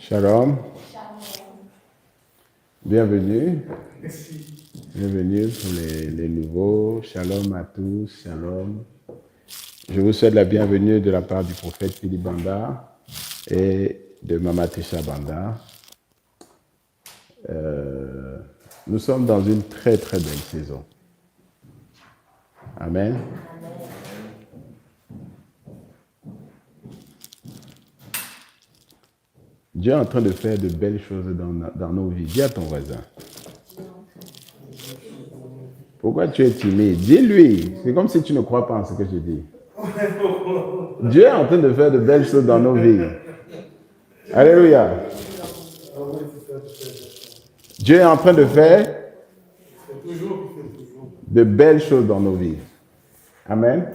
Shalom. Bienvenue. Bienvenue pour les nouveaux. Shalom à tous. Shalom. Je vous souhaite la bienvenue de la part du prophète Philippe Banda et de Mama Tisha Banda. Nous sommes dans une très très belle saison. Amen. Dieu est en train de faire de belles choses dans nos vies. Dis à ton voisin. Pourquoi tu es timide? Dis-lui. C'est comme si tu ne crois pas en ce que je dis. Dieu est en train de faire de belles choses dans nos vies. Alléluia. Dieu est en train de faire de belles choses dans nos vies. Amen.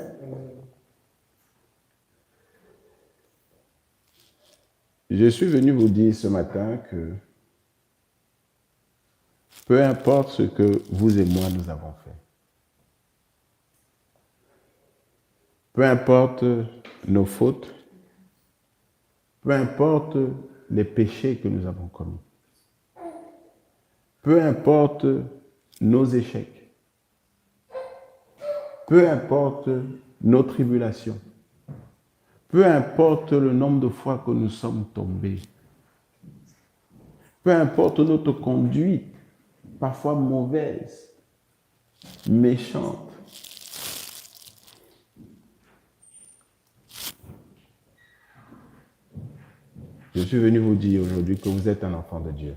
Je suis venu vous dire ce matin que peu importe ce que vous et moi nous avons fait, peu importe nos fautes, peu importe les péchés que nous avons commis, peu importe nos échecs, peu importe nos tribulations, peu importe le nombre de fois que nous sommes tombés, peu importe notre conduite, parfois mauvaise, méchante, je suis venu vous dire aujourd'hui que vous êtes un enfant de Dieu.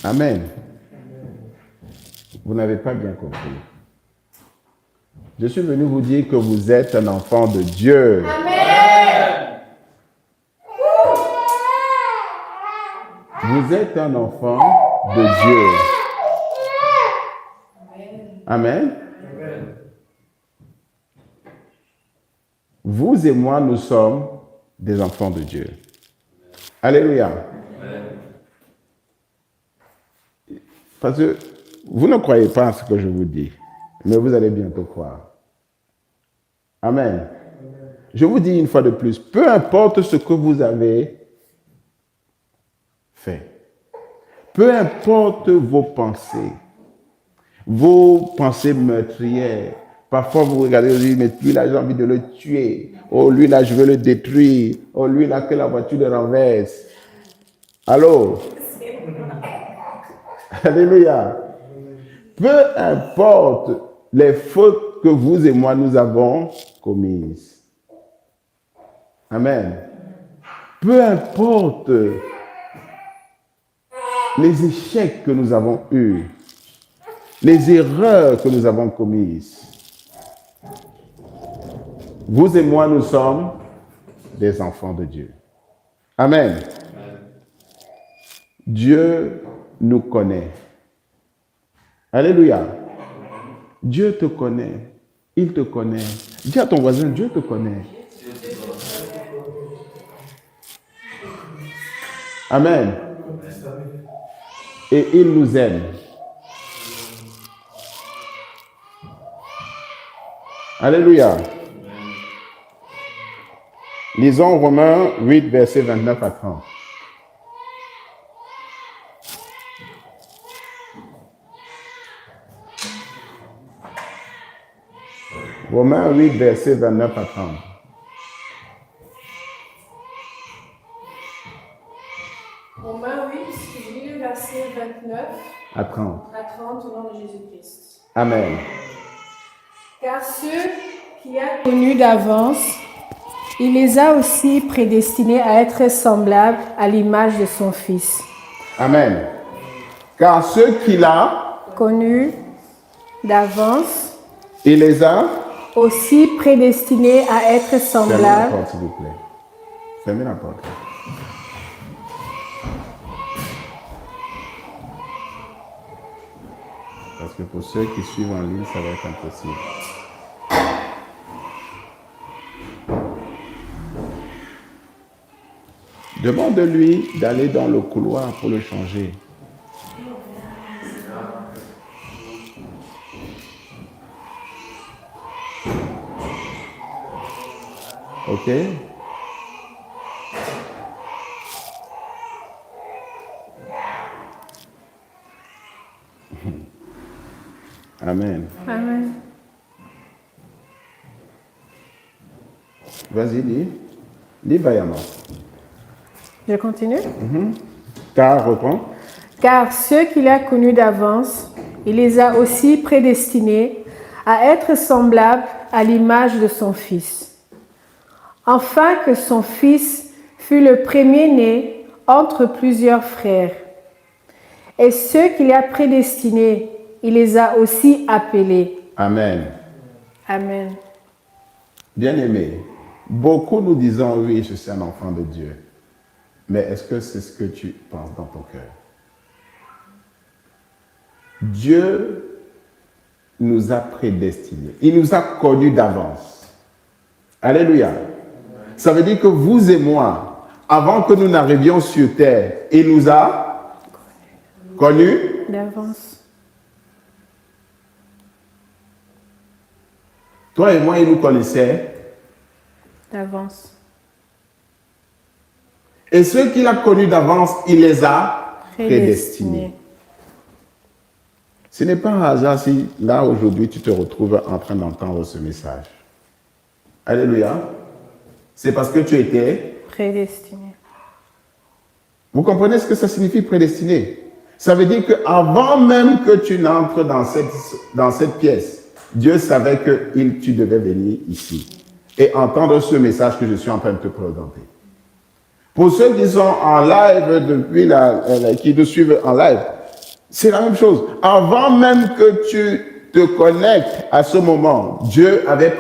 Amen. Vous n'avez pas bien compris. Je suis venu vous dire que vous êtes un enfant de Dieu. Amen. Vous êtes un enfant de Dieu. Amen. Amen. Vous et moi, nous sommes des enfants de Dieu. Alléluia. Amen. Parce que vous ne croyez pas à ce que je vous dis, mais vous allez bientôt croire. Amen. Je vous dis une fois de plus, peu importe ce que vous avez fait, peu importe vos pensées meurtrières, parfois vous regardez et vous dites, mais lui là j'ai envie de le tuer, oh lui là je veux le détruire, oh lui là que la voiture le renverse. Allô? Alléluia. Peu importe les fautes que vous et moi nous avons commises. Amen. Peu importe les échecs que nous avons eus, les erreurs que nous avons commises. Vous et moi, nous sommes des enfants de Dieu. Amen. Dieu nous connaît. Alléluia. Dieu te connaît. Il te connaît. Dis à ton voisin, Dieu te connaît. Amen. Et il nous aime. Alléluia. Lisons Romains 8, versets 29 à 30. Romains 8, versets 29 à 30. Romains 8, je lis le verset 29 À 30. à 30 au nom de Jésus-Christ. Amen. Car ceux qu'il a connus d'avance, il les a aussi prédestinés à être semblables à l'image de son Fils. Amen. Car ceux qu'il a Connus d'avance, il les a. aussi prédestinés à être Fermez la semblables. porte, s'il vous plaît. Fermez la porte. Parce que pour ceux qui suivent en ligne, ça va être impossible. Demande-lui d'aller dans le couloir pour le changer. Ok? Amen. Amen. Vas-y, dis. Dis vaillamment. Je continue. Car, reprends. Car ceux qu'il a connus d'avance, il les a aussi prédestinés à être semblables à l'image de son Fils, afin que son Fils fût le premier-né entre plusieurs frères. Et ceux qu'il a prédestinés, il les a aussi appelés. Amen. Amen. Bien-aimé, beaucoup nous disons, oui, je suis un enfant de Dieu. Mais est-ce que c'est ce que tu penses dans ton cœur? Dieu nous a prédestinés. Il nous a connus d'avance. Alléluia. Ça veut dire que vous et moi, avant que nous n'arrivions sur terre, il nous a connus D'avance. Toi et moi, il nous connaissait. D'avance. Et ceux qu'il a connus d'avance, il les a prédestinés. Ce n'est pas un hasard si là, aujourd'hui, tu te retrouves en train d'entendre ce message. Alléluia. C'est parce que tu étais Prédestiné. Vous comprenez ce que ça signifie prédestiné? Ça veut dire qu'avant même que tu n'entres dans cette pièce, Dieu savait que tu devais venir ici et entendre ce message que je suis en train de te présenter. Pour ceux qui sont en live qui nous suivent en live, c'est la même chose. Avant même que tu te connectes à ce moment, Dieu avait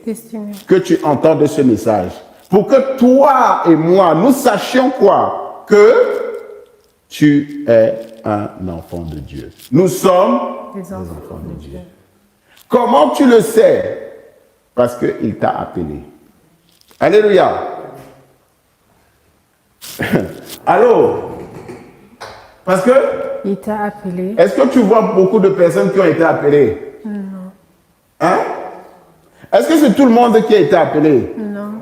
Destiné. que tu entendes ce message. Pour que toi et moi, nous sachions quoi? Que tu es un enfant de Dieu. Nous sommes Des enfants de Dieu. Comment tu le sais? Parce qu'il t'a appelé. Alléluia. Allô? Parce que, Il t'a appelé. est-ce que tu vois beaucoup de personnes qui ont été appelées? Non. Hein? Est-ce que c'est tout le monde qui a été appelé? Non.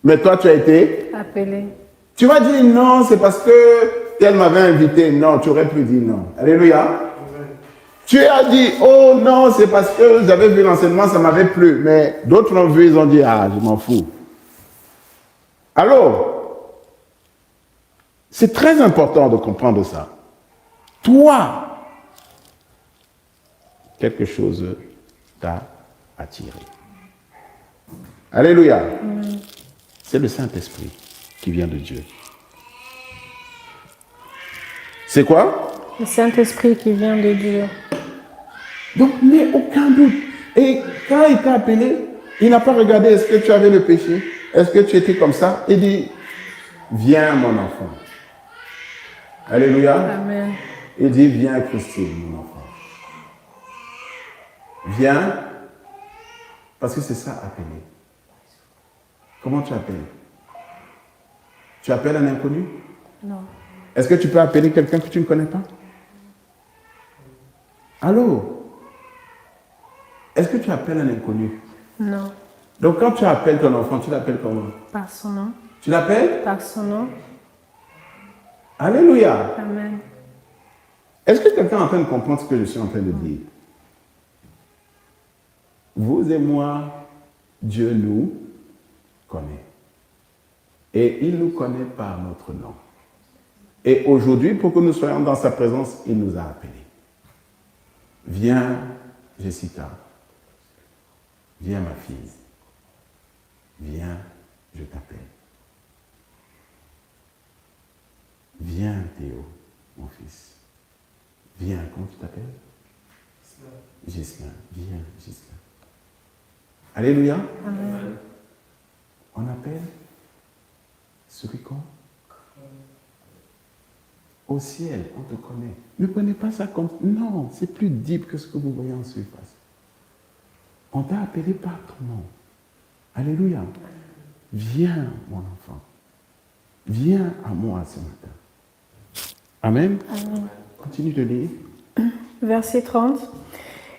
Mais toi, tu as été? Appelé. Tu vas dire non, c'est parce que tel m'avait invité. Non, tu aurais pu dire non. Alléluia. Tu as dit, oh non, c'est parce que j'avais vu l'enseignement, ça m'avait plu. Mais d'autres l'ont vu, ils ont dit, ah, je m'en fous. Alors, c'est très important de comprendre ça. Toi, quelque chose t'a attiré. Alléluia. C'est le Saint-Esprit qui vient de Dieu. C'est quoi? Le Saint-Esprit qui vient de Dieu. Donc, n'aie aucun doute. Et quand il t'a appelé, il n'a pas regardé est-ce que tu avais le péché, est-ce que tu étais comme ça. Il dit, viens mon enfant. Alléluia. Amen. Il dit, viens Christine, mon enfant. Viens, parce que c'est ça, appeler. Comment tu appelles? Tu appelles un inconnu? Non. Est-ce que tu peux appeler quelqu'un que tu ne connais pas? Allô? Est-ce que tu appelles un inconnu? Non. Donc quand tu appelles ton enfant, tu l'appelles comment? Par son nom. Tu l'appelles? Par son nom. Alléluia. Amen. Est-ce que quelqu'un est en train de comprendre ce que je suis en train de dire? Vous et moi, Dieu nous connaît. Et il nous connaît par notre nom. Et aujourd'hui, pour que nous soyons dans sa présence, il nous a appelés. Viens, Jessica. Viens, ma fille. Viens, je t'appelle. Viens, Théo, mon fils. Viens, comment tu t'appelles? Gislain. Viens, Gislain. Alléluia. Amen. On appelle celui qu'on au ciel, on te connaît. Ne prenez pas ça comme... Non, c'est plus deep que ce que vous voyez en surface. On t'a appelé par ton nom. Alléluia. Viens, mon enfant. Viens à moi ce matin. Amen. Amen. Continue de lire. Verset 30.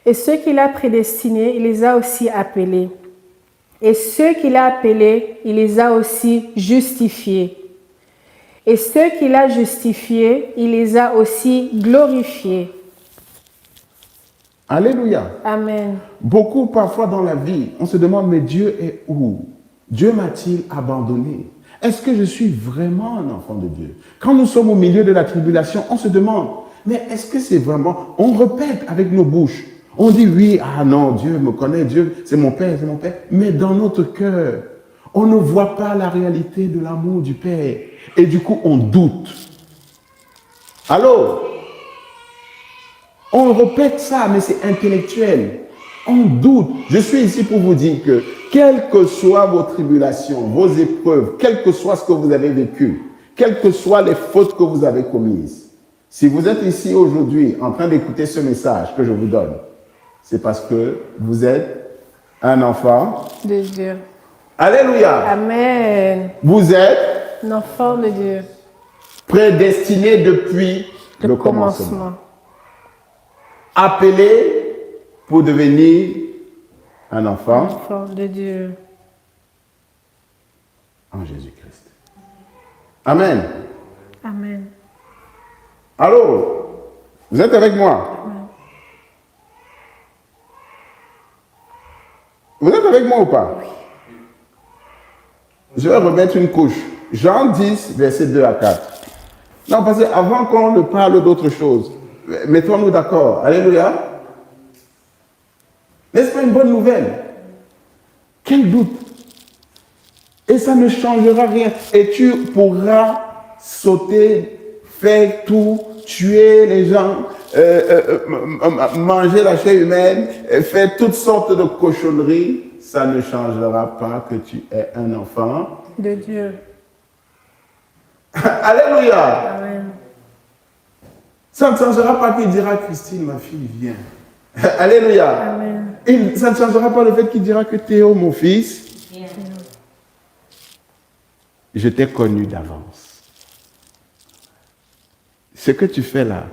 Et ceux qu'il a prédestinés, il les a aussi appelés. Et ceux qu'il a appelés, il les a aussi justifiés. Et ceux qu'il a justifiés, il les a aussi glorifiés. Alléluia. Amen. Beaucoup parfois dans la vie, on se demande, mais Dieu est où? Dieu m'a-t-il abandonné? Est-ce que je suis vraiment un enfant de Dieu? Quand nous sommes au milieu de la tribulation, on se demande, mais est-ce que c'est vraiment... On répète avec nos bouches. On dit oui, ah non, Dieu me connaît, Dieu, c'est mon Père, c'est mon Père. Mais dans notre cœur, on ne voit pas la réalité de l'amour du Père. Et du coup, on doute. Allô? On répète ça, mais c'est intellectuel. On doute. Je suis ici pour vous dire que, quelles que soient vos tribulations, vos épreuves, quel que soit ce que vous avez vécu, quelles que soient les fautes que vous avez commises, si vous êtes ici aujourd'hui en train d'écouter ce message que je vous donne, c'est parce que vous êtes un enfant De Dieu. Alléluia. Amen. Vous êtes Un enfant de Dieu. prédestiné depuis le commencement. Appelé pour devenir un enfant Enfant de Dieu. en Jésus-Christ. Amen. Amen. Allô? Vous êtes avec moi? Vous êtes avec moi ou pas? Je vais remettre une couche. Jean 10, versets 2 à 4. Non, parce qu'avant qu'on ne parle d'autre chose, mettons-nous d'accord. Alléluia. N'est-ce pas une bonne nouvelle? Quel doute? Et ça ne changera rien. Et tu pourras sauter, faire tout, tuer les gens, manger la chair humaine, faire toutes sortes de cochonneries. Ça ne changera pas que tu es un enfant De Dieu. Alléluia. Amen. Ça ne changera pas qu'il dira, Christine, ma fille, viens. Alléluia. Amen. Et ça ne changera pas le fait qu'il dira que Théo, mon fils, je t'ai connu d'avance. Ce que tu fais là,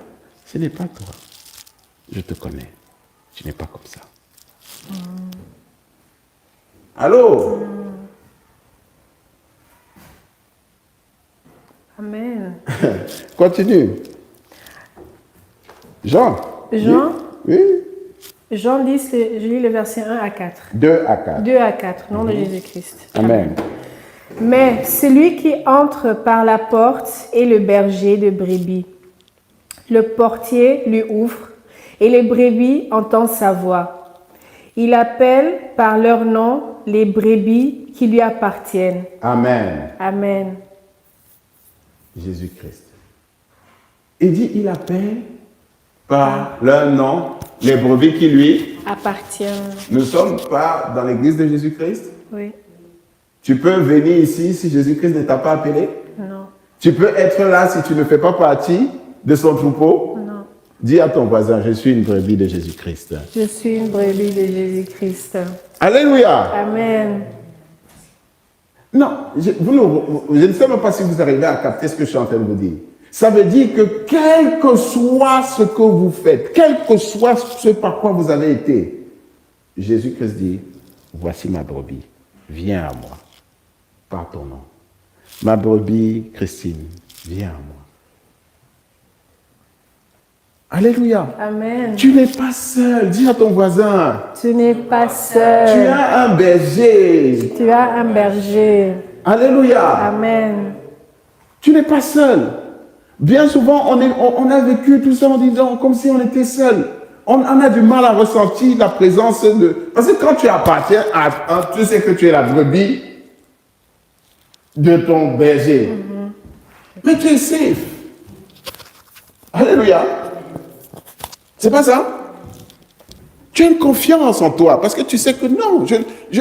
ce n'est pas toi. Je te connais. Tu n'es pas comme ça. Allô? Amen. Continue. Jean. Jean. Oui. Jean 10, je lis le verset 1 à 4. 2 à 4. 2 à 4, nom de Jésus-Christ. Amen. Mais celui qui entre par la porte est le berger de brebis. Le portier lui ouvre et les brebis entendent sa voix. Il appelle par leur nom les brebis qui lui appartiennent. Amen. Amen. Jésus-Christ. Il dit, il appelle par leur nom les brebis qui lui Appartiennent. Nous ne sommes pas dans l'église de Jésus-Christ. Oui. Tu peux venir ici si Jésus-Christ ne t'a pas appelé. Non. Tu peux être là si tu ne fais pas partie de son troupeau. Non. Dis à ton voisin, je suis une brebis de Jésus-Christ. Je suis une brebis de Jésus-Christ. Alléluia. Amen. Non, je ne sais même pas si vous arrivez à capter ce que je suis en train de vous dire. Ça veut dire que quel que soit ce que vous faites, quel que soit ce par quoi vous avez été, Jésus-Christ dit, voici ma brebis, viens à moi, par ton nom. Ma brebis, Christine, viens à moi. Alléluia. Amen. Tu n'es pas seul, dis à ton voisin. Tu n'es pas Tu seul. as un berger. Tu as un berger. Alléluia. Amen. Tu n'es pas seul. Bien souvent, on a vécu tout ça en disant comme si on était seul. On a du mal à ressentir la présence de... Parce que quand tu appartiens à... Tu sais que tu es la brebis de ton berger. Mais tu es safe. Alléluia. C'est pas ça? Tu as une confiance en toi parce que tu sais que non,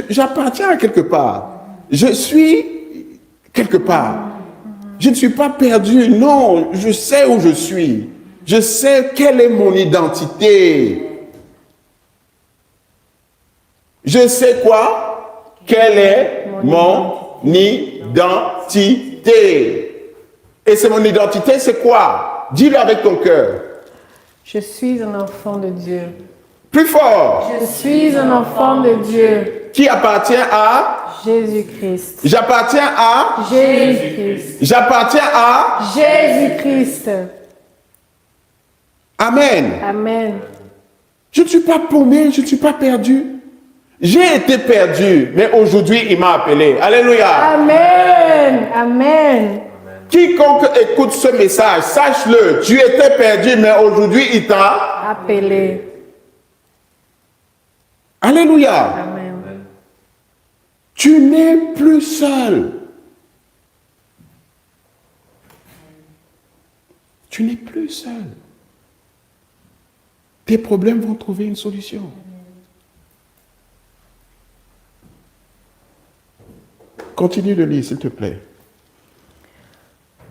j'appartiens à quelque part. Je suis quelque part. Je ne suis pas perdu, non, je sais où je suis. Je sais quelle est mon identité. Je sais quoi? Quelle est mon identité? Et c'est mon identité, c'est quoi? Dis-le avec ton cœur. Je suis un enfant de Dieu. Plus fort. Je suis un enfant de Dieu. qui appartient à Jésus-Christ. J'appartiens à Jésus-Christ. J'appartiens à Jésus-Christ. Amen. Amen. Je ne suis pas paumé, je ne suis pas perdu. J'ai été perdu, mais aujourd'hui, il m'a appelé. Alléluia. Amen. Amen. Quiconque écoute ce message, sache-le, tu étais perdu, mais aujourd'hui, il t'a Appelé. Alléluia. Amen. Tu n'es plus seul. Tu n'es plus seul. Tes problèmes vont trouver une solution. Continue de lire, s'il te plaît.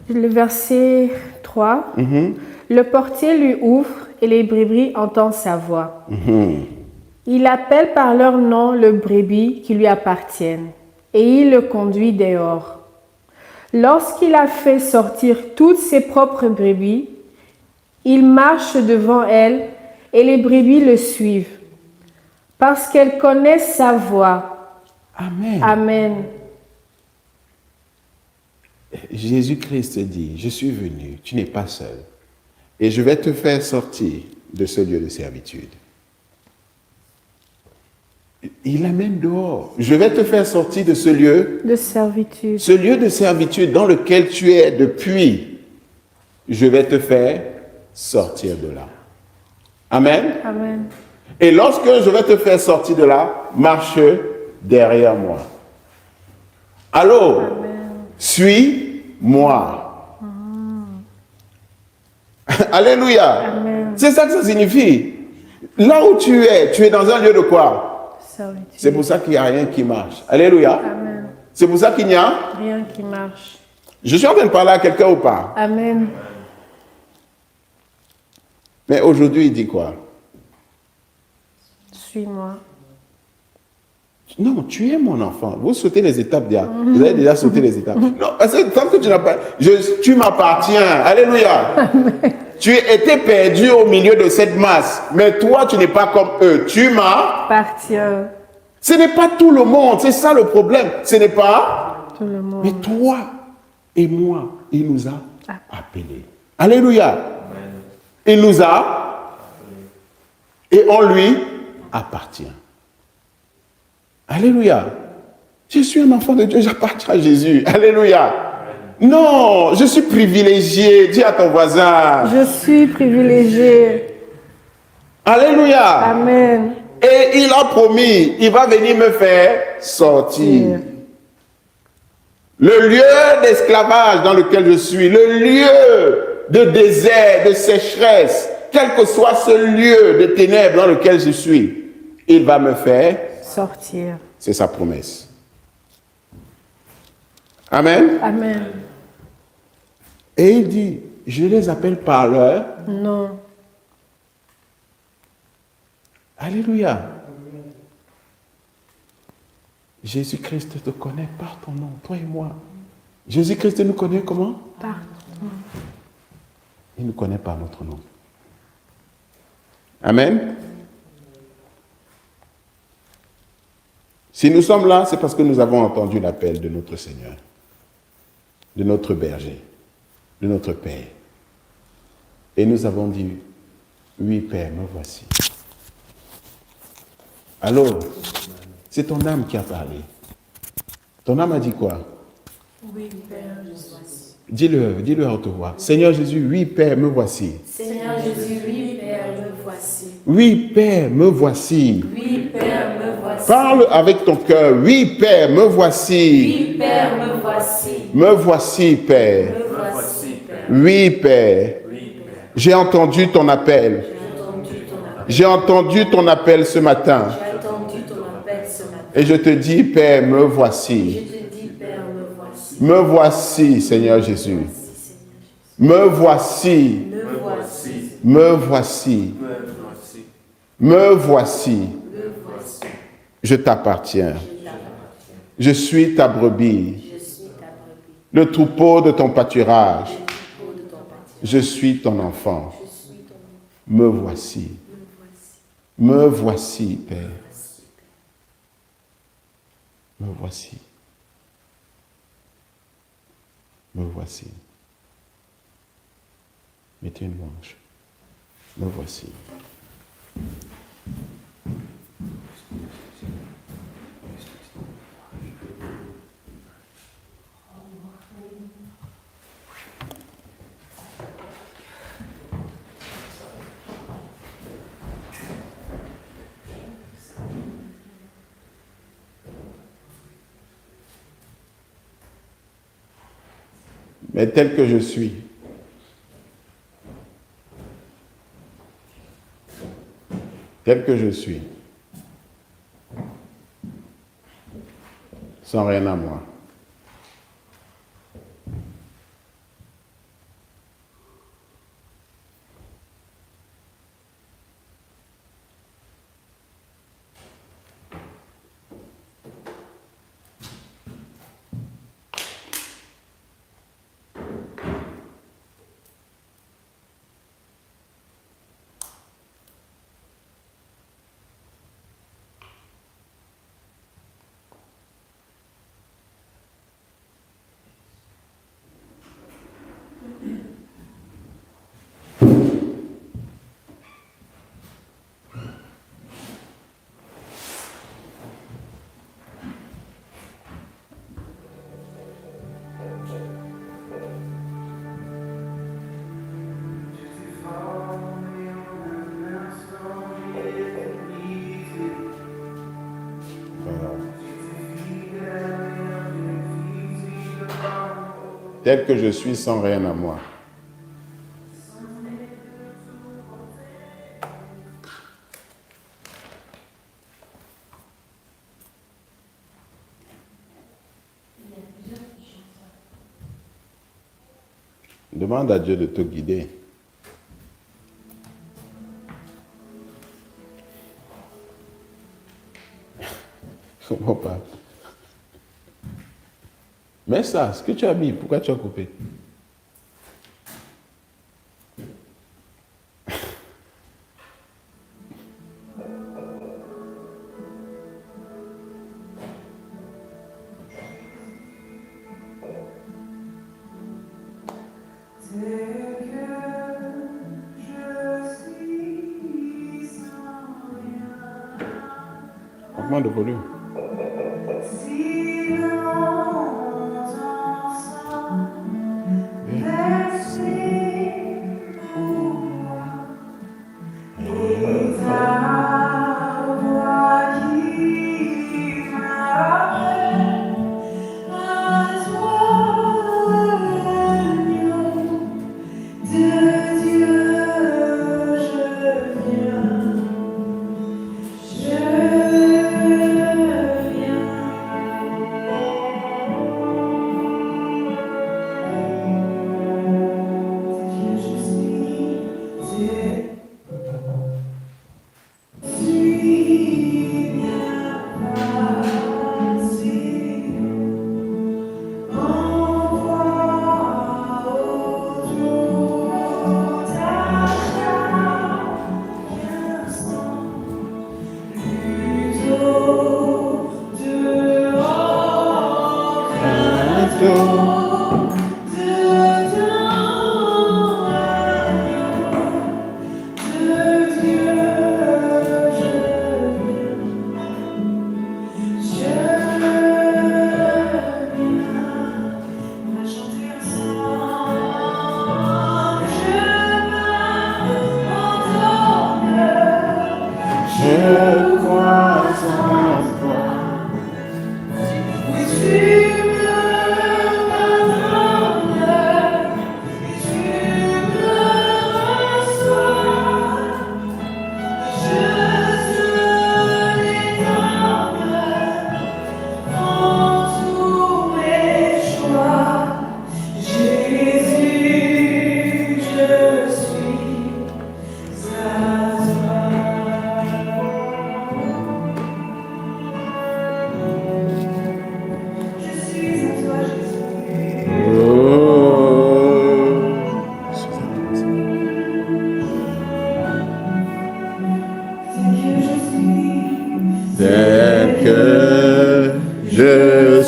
Le verset 3. Le portier lui ouvre et les brebis entendent sa voix. Il appelle par leur nom le brebis qui lui appartiennent et il le conduit dehors. Lorsqu'il a fait sortir toutes ses propres brebis, il marche devant elles et les brebis le suivent parce qu'elles connaissent sa voix. Amen. Amen. Jésus-Christ dit, je suis venu, tu n'es pas seul, et je vais te faire sortir de ce lieu de servitude. Il amène dehors. Je vais te faire sortir de ce lieu de servitude dans lequel tu es depuis. Je vais te faire sortir de là. Amen. Amen. Et lorsque je vais te faire sortir de là, marche derrière moi. Allô? Suis-moi. Alléluia. Amen. C'est ça que ça signifie. Là où tu es dans un lieu de quoi? Servitude. C'est pour ça qu'il n'y a rien qui marche. Alléluia. Amen. C'est pour ça qu'il n'y a Rien qui marche. Je suis en train de parler à quelqu'un ou pas? Amen. Mais aujourd'hui, il dit quoi? Suis-moi. Non, tu es mon enfant. Vous sautez les étapes déjà. Vous avez déjà sauté les étapes. Non, parce que tant que tu n'as pas... tu m'appartiens. Alléluia. Amen. Tu étais perdu au milieu de cette masse. Mais toi, tu n'es pas comme eux. Tu m'appartiens. Ce n'est pas tout le monde. C'est ça le problème. Ce n'est pas tout le monde. Mais toi et moi, il nous a appelés. Alléluia. Amen. Il nous a et on lui appartient. Alléluia. Je suis un enfant de Dieu, j'appartiens à Jésus. Alléluia. Non, je suis privilégié. Dis à ton voisin. Je suis privilégié. Alléluia. Amen. Et il a promis, il va venir me faire sortir. Le lieu d'esclavage dans lequel je suis, le lieu de désert, de sécheresse, quel que soit ce lieu de ténèbres dans lequel je suis, il va me faire sortir. C'est sa promesse. Amen. Amen. Et il dit, je les appelle par leur nom. Alléluia. Jésus-Christ te connaît par ton nom, toi et moi. Jésus-Christ nous connaît comment? Par ton nom. Il nous connaît par notre nom. Amen. Si nous sommes là, c'est parce que nous avons entendu l'appel de notre Seigneur, de notre berger, de notre Père. Et nous avons dit, oui Père, me voici. Alors, c'est ton âme qui a parlé. Ton âme a dit quoi? Oui Père, me voici. Dis-le à haute voix. Seigneur Jésus, oui Père, me voici. Seigneur Jésus, oui Père, me voici. Oui Père, me voici. Oui Père, me voici. Parle avec ton cœur. Oui Père, me voici. Oui Père, me voici. Me voici Père. Me voici Père. Oui Père. J'ai entendu ton appel. J'ai entendu ton appel ce matin. J'ai entendu ton appel ce matin. Et je te dis, Père, me voici. Je te dis, Père, me voici. Me voici, Seigneur Jésus. Me voici. Me voici. Me voici. Me voici. Je t'appartiens. Je suis ta brebis. Le troupeau de ton pâturage. Je suis ton enfant. Me voici. Me voici, Père. Me voici. Me voici. Mettez une manche. Me voici. Mais tel que je suis, tel que je suis, sans rien à moi. Tel que je suis sans rien à moi. Demande à Dieu de te guider. Je comprends pas. Mais ça, ce que tu as mis, pourquoi tu as coupé? Augmente le volume. Je crois en toi. Oui, tu me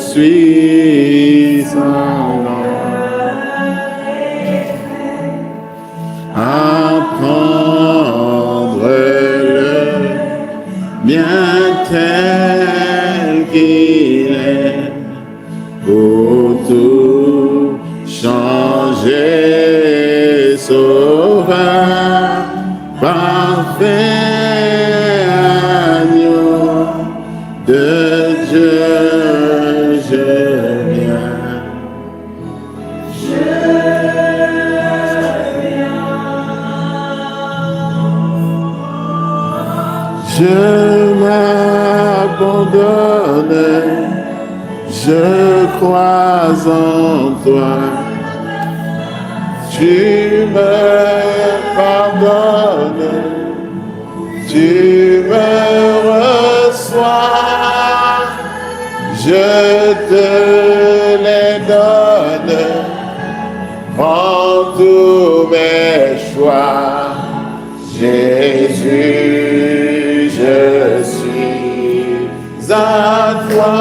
suis en apprendre le bien tel qu'il est pour tout changer, sauveur, parfait agneau de Dieu, je viens. Je m'abandonne, je crois en toi. Tu me pardonnes, tu me reçois. Je te les donne, prends tous mes choix. Jésus, je suis à toi.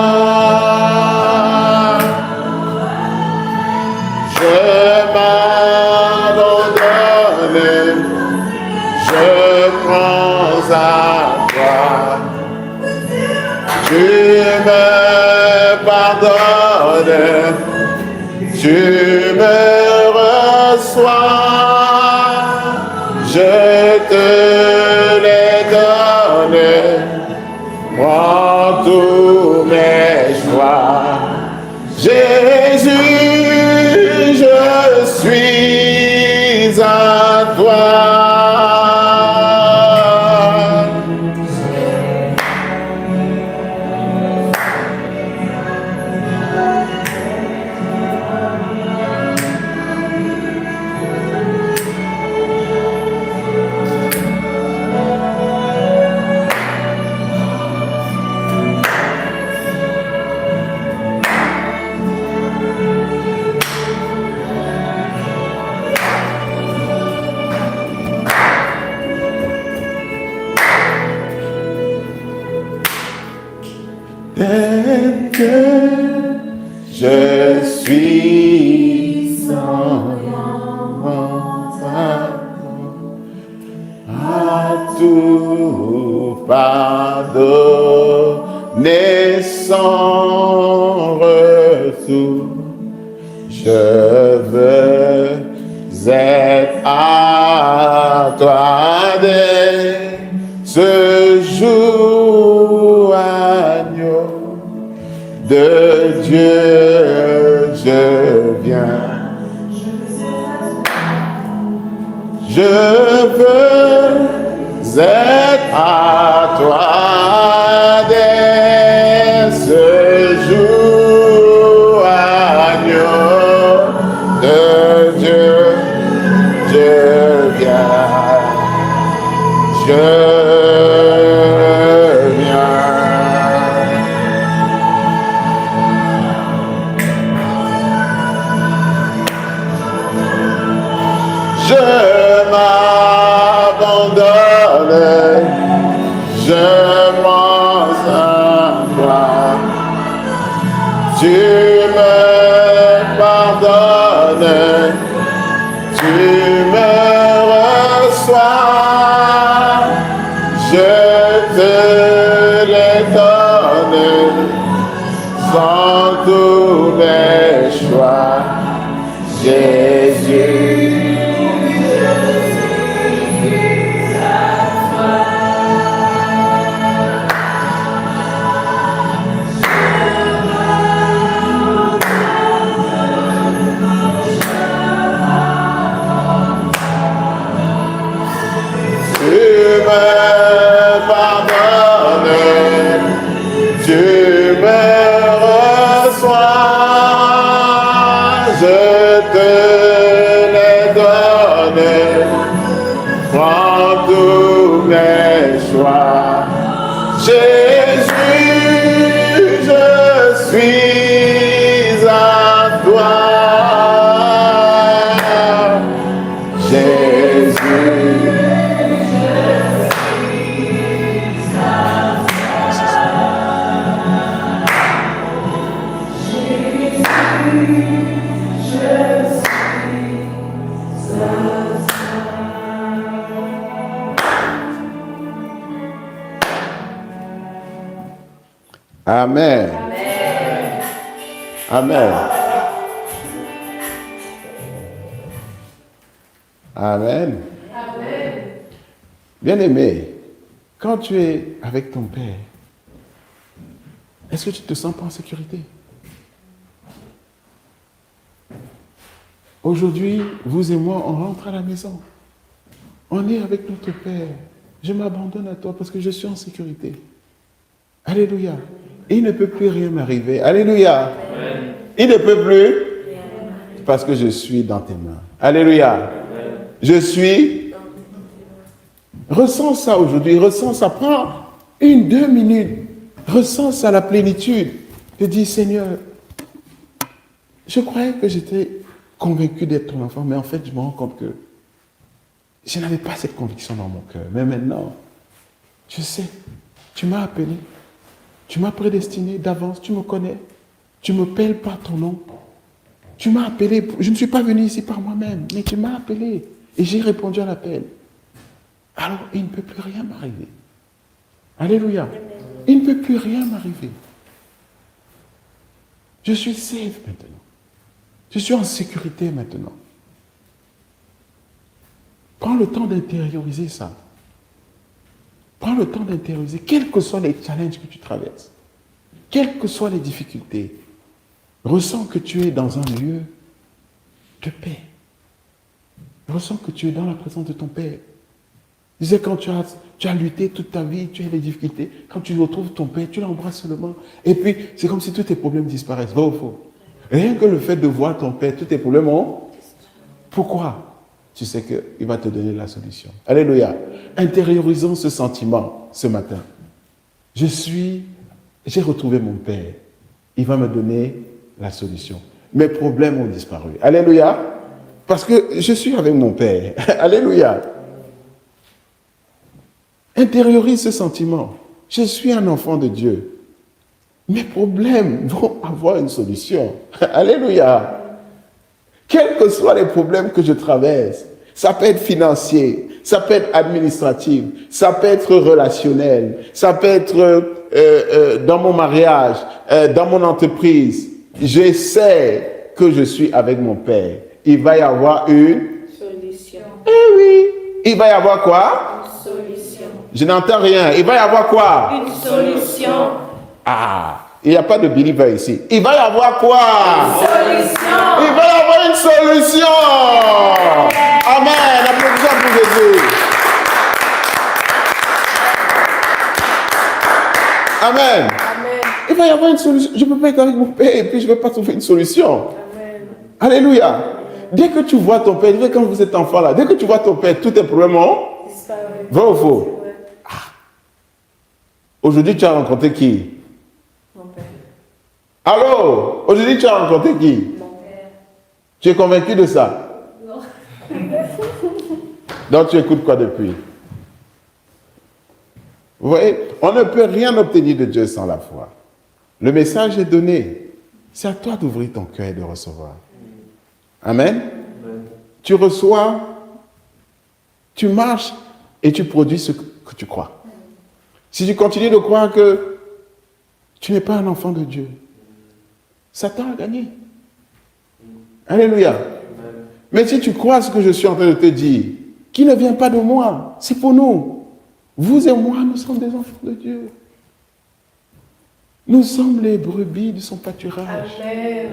Je m'abandonne, je prends à toi. Tu me pardonnes, tu me reçois. Je te les donne, prends tous mes choix. Jésus, je suis à toi. Tel que je suis sans à tout pardonner sans retour. Je veux être à toi dès ce jour, agneau de Dieu, je viens. Je veux être à toi dès ce jour, agneau de Dieu, je viens. Je viens. Je m'abandonne, je m'en à toi. Tu me pardonnes, tu me reçois. Je te les donne sans tous mes choix. Jésus. Tu me reçois, je te Amen. Amen. Amen. Bien-aimé, quand tu es avec ton Père, est-ce que tu te sens pas en sécurité? Aujourd'hui, vous et moi, on rentre à la maison. On est avec notre Père. Je m'abandonne à toi parce que je suis en sécurité. Alléluia. Il ne peut plus rien m'arriver. Alléluia. Amen. Il ne peut plus parce que je suis dans tes mains. Alléluia. Amen. Je suis. Ressens ça aujourd'hui. Ressens ça. Prends 1-2 minutes. Ressens ça à la plénitude. Je dis, Seigneur, je croyais que j'étais convaincu d'être ton enfant, mais en fait, je me rends compte que je n'avais pas cette conviction dans mon cœur. Mais maintenant, je sais, tu m'as appelé. Tu m'as prédestiné d'avance, tu me connais. Tu m'appelles par ton nom. Tu m'as appelé, je ne suis pas venu ici par moi-même, mais tu m'as appelé et j'ai répondu à l'appel. Alors, il ne peut plus rien m'arriver. Alléluia. Il ne peut plus rien m'arriver. Je suis safe maintenant. Je suis en sécurité maintenant. Prends le temps d'intérioriser ça. Prends le temps d'intérioriser, quels que soient les challenges que tu traverses, quelles que soient les difficultés, ressens que tu es dans un lieu de paix. Ressens que tu es dans la présence de ton Père. Je disais, quand tu as lutté toute ta vie, tu as des difficultés, quand tu retrouves ton Père, tu l'embrasses seulement. Et puis, c'est comme si tous tes problèmes disparaissent. Vrai ou faux? Rien que le fait de voir ton Père, tous tes problèmes ont... Pourquoi? Tu sais qu'il va te donner la solution. Alléluia. Intériorisons ce sentiment ce matin. J'ai retrouvé mon Père. Il va me donner la solution. Mes problèmes ont disparu. Alléluia. Parce que je suis avec mon Père. Alléluia. Intériorise ce sentiment. Je suis un enfant de Dieu. Mes problèmes vont avoir une solution. Alléluia. Quels que soient les problèmes que je traverse, ça peut être financier, ça peut être administratif, ça peut être relationnel, ça peut être dans mon mariage, dans mon entreprise. Je sais que je suis avec mon Père. Il va y avoir une Solution. Eh oui. Il va y avoir quoi? Une solution. Je n'entends rien. Il va y avoir quoi? Une solution. Ah, il n'y a pas de believer ici. Il va y avoir quoi? Une solution. Il va y avoir une solution. Amen. Applaudissons pour Jésus. Amen. Amen. Il va y avoir une solution. Je ne peux pas être avec mon Père et puis je ne vais pas trouver une solution. Amen. Alléluia. Dès que tu vois ton Père, quand vous êtes enfant là, dès que tu vois ton Père, tous tes problèmes ont... Vrai ou faux? Ah. Aujourd'hui, tu as rencontré qui? Mon Père. Allô? Aujourd'hui, tu as rencontré qui? Mon Père. Tu es convaincu de ça? Non. Donc, tu écoutes quoi depuis? Vous voyez, on ne peut rien obtenir de Dieu sans la foi. Le message est donné. C'est à toi d'ouvrir ton cœur et de recevoir. Amen. Tu reçois, tu marches et tu produis ce que tu crois. Si tu continues de croire que tu n'es pas un enfant de Dieu, Satan a gagné. Alléluia. Mais si tu crois ce que je suis en train de te dire, qui ne vient pas de moi, c'est pour nous. Vous et moi, nous sommes des enfants de Dieu. Nous sommes les brebis de son pâturage. Amen.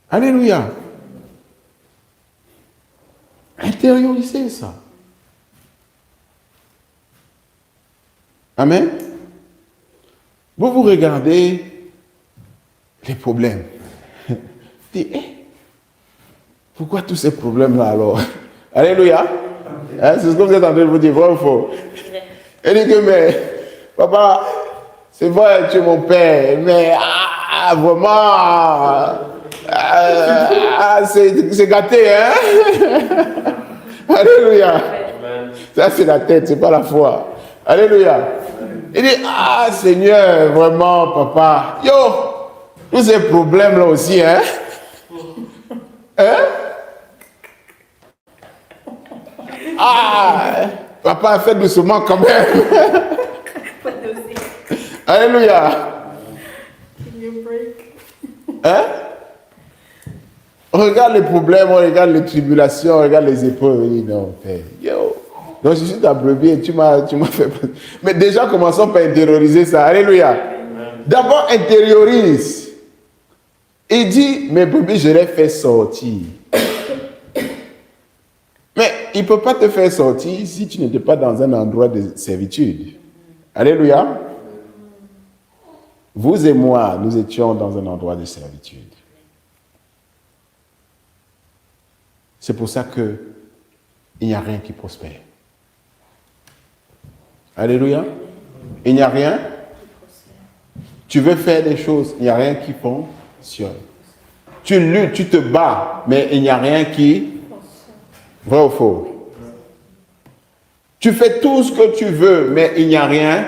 Alléluia. Intériorisez ça. Amen. Vous regardez les problèmes. Dites, pourquoi tous ces problèmes-là alors? Alléluia. Hein, c'est ce que vous êtes en train de vous dire, vrai ou faux? Et dit que, mais, papa, c'est vrai, tu es mon père, mais vraiment, c'est gâté, hein? Alléluia. Ça, c'est la tête, c'est pas la foi. Alléluia. Il dit, ah Seigneur, vraiment, papa, yo, tous ces problèmes-là aussi, hein? Hein? Ah, papa, fais doucement quand même. Alléluia. Hein? On regarde les problèmes, on regarde les tribulations, on regarde les épreuves. On dit non, père, yo. Donc je suis ta brebis et tu m'as fait. Mais déjà, commençons par intérioriser ça. Alléluia. D'abord, intériorise. Il dit, mes brebis, je les fais sortir. Mais il ne peut pas te faire sortir si tu n'étais pas dans un endroit de servitude. Alléluia. Vous et moi, nous étions dans un endroit de servitude. C'est pour ça qu'il n'y a rien qui prospère. Alléluia. Il n'y a rien. Tu veux faire des choses, il n'y a rien qui fonctionne. Tu luttes, tu te bats, mais il n'y a rien qui... Vrai ou faux? Tu fais tout ce que tu veux, mais il n'y a rien.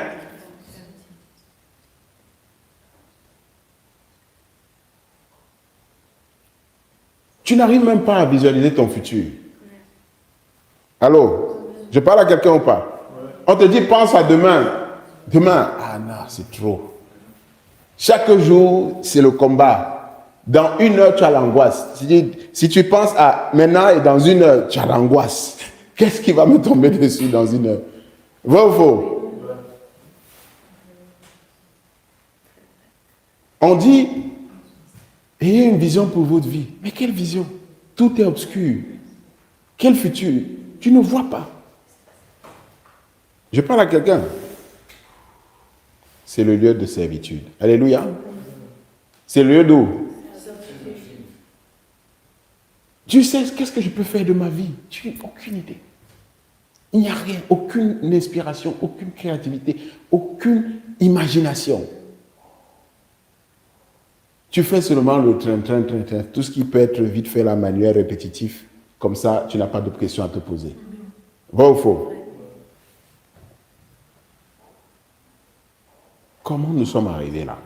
Tu n'arrives même pas à visualiser ton futur. Allô? Je parle à quelqu'un ou pas? On te dit, pense à demain. Demain, ah non, c'est trop. Chaque jour, c'est le combat. Dans 1 heure, tu as l'angoisse. Si tu penses à maintenant et dans 1 heure, tu as l'angoisse. Qu'est-ce qui va me tomber dessus dans 1 heure? Vrai ou faux? On dit, ayez une vision pour votre vie. Mais quelle vision? Tout est obscur. Quel futur? Tu ne vois pas. Je parle à quelqu'un. C'est le lieu de servitude. Alléluia. C'est le lieu d'où? Tu sais, qu'est-ce que je peux faire de ma vie? Tu n'as aucune idée. Il n'y a rien, aucune inspiration, aucune créativité, aucune imagination. Tu fais seulement le train, tout ce qui peut être vite fait, la manuelle, répétitif. Comme ça, tu n'as pas de pression à te poser. Vrai ou faux? Comment nous sommes arrivés là?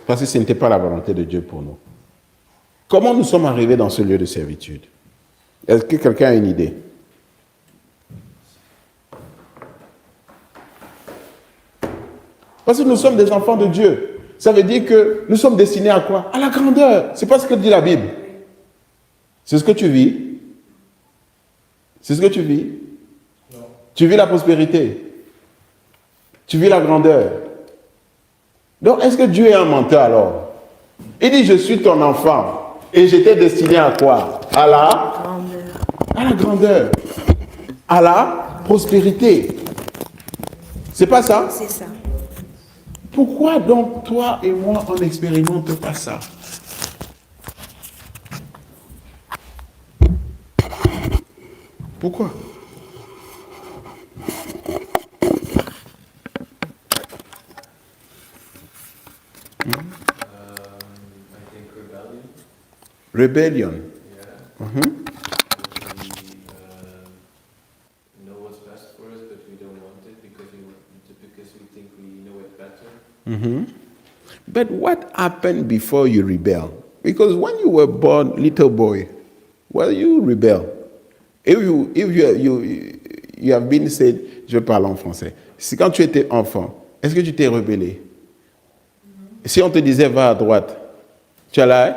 Parce que ce n'était pas la volonté de Dieu pour nous. Comment nous sommes arrivés dans ce lieu de servitude? Est-ce que quelqu'un a une idée? Parce que nous sommes des enfants de Dieu. Ça veut dire que nous sommes destinés à quoi? À la grandeur. C'est pas ce que dit la Bible. C'est ce que tu vis. C'est ce que tu vis. Non. Tu vis la prospérité. Tu vis la grandeur. Donc, est-ce que Dieu est un menteur alors? Il dit, je suis ton enfant. Et j'étais destiné à quoi? À la grandeur. À la grandeur. À la prospérité. C'est pas ça? C'est ça. Pourquoi donc toi et moi, on n'expérimente pas ça? Pourquoi? I think rebellion. Rebellion. Yeah. We know what's best for us, but we don't want it because we think we know it better. But what happened before you rebel? Because when you were born, little boy, well, you rebel. If you have been said, je parle en français. C'est quand tu étais enfant, est-ce que tu t'es rebellé? Si on te disait va à droite, tu allais?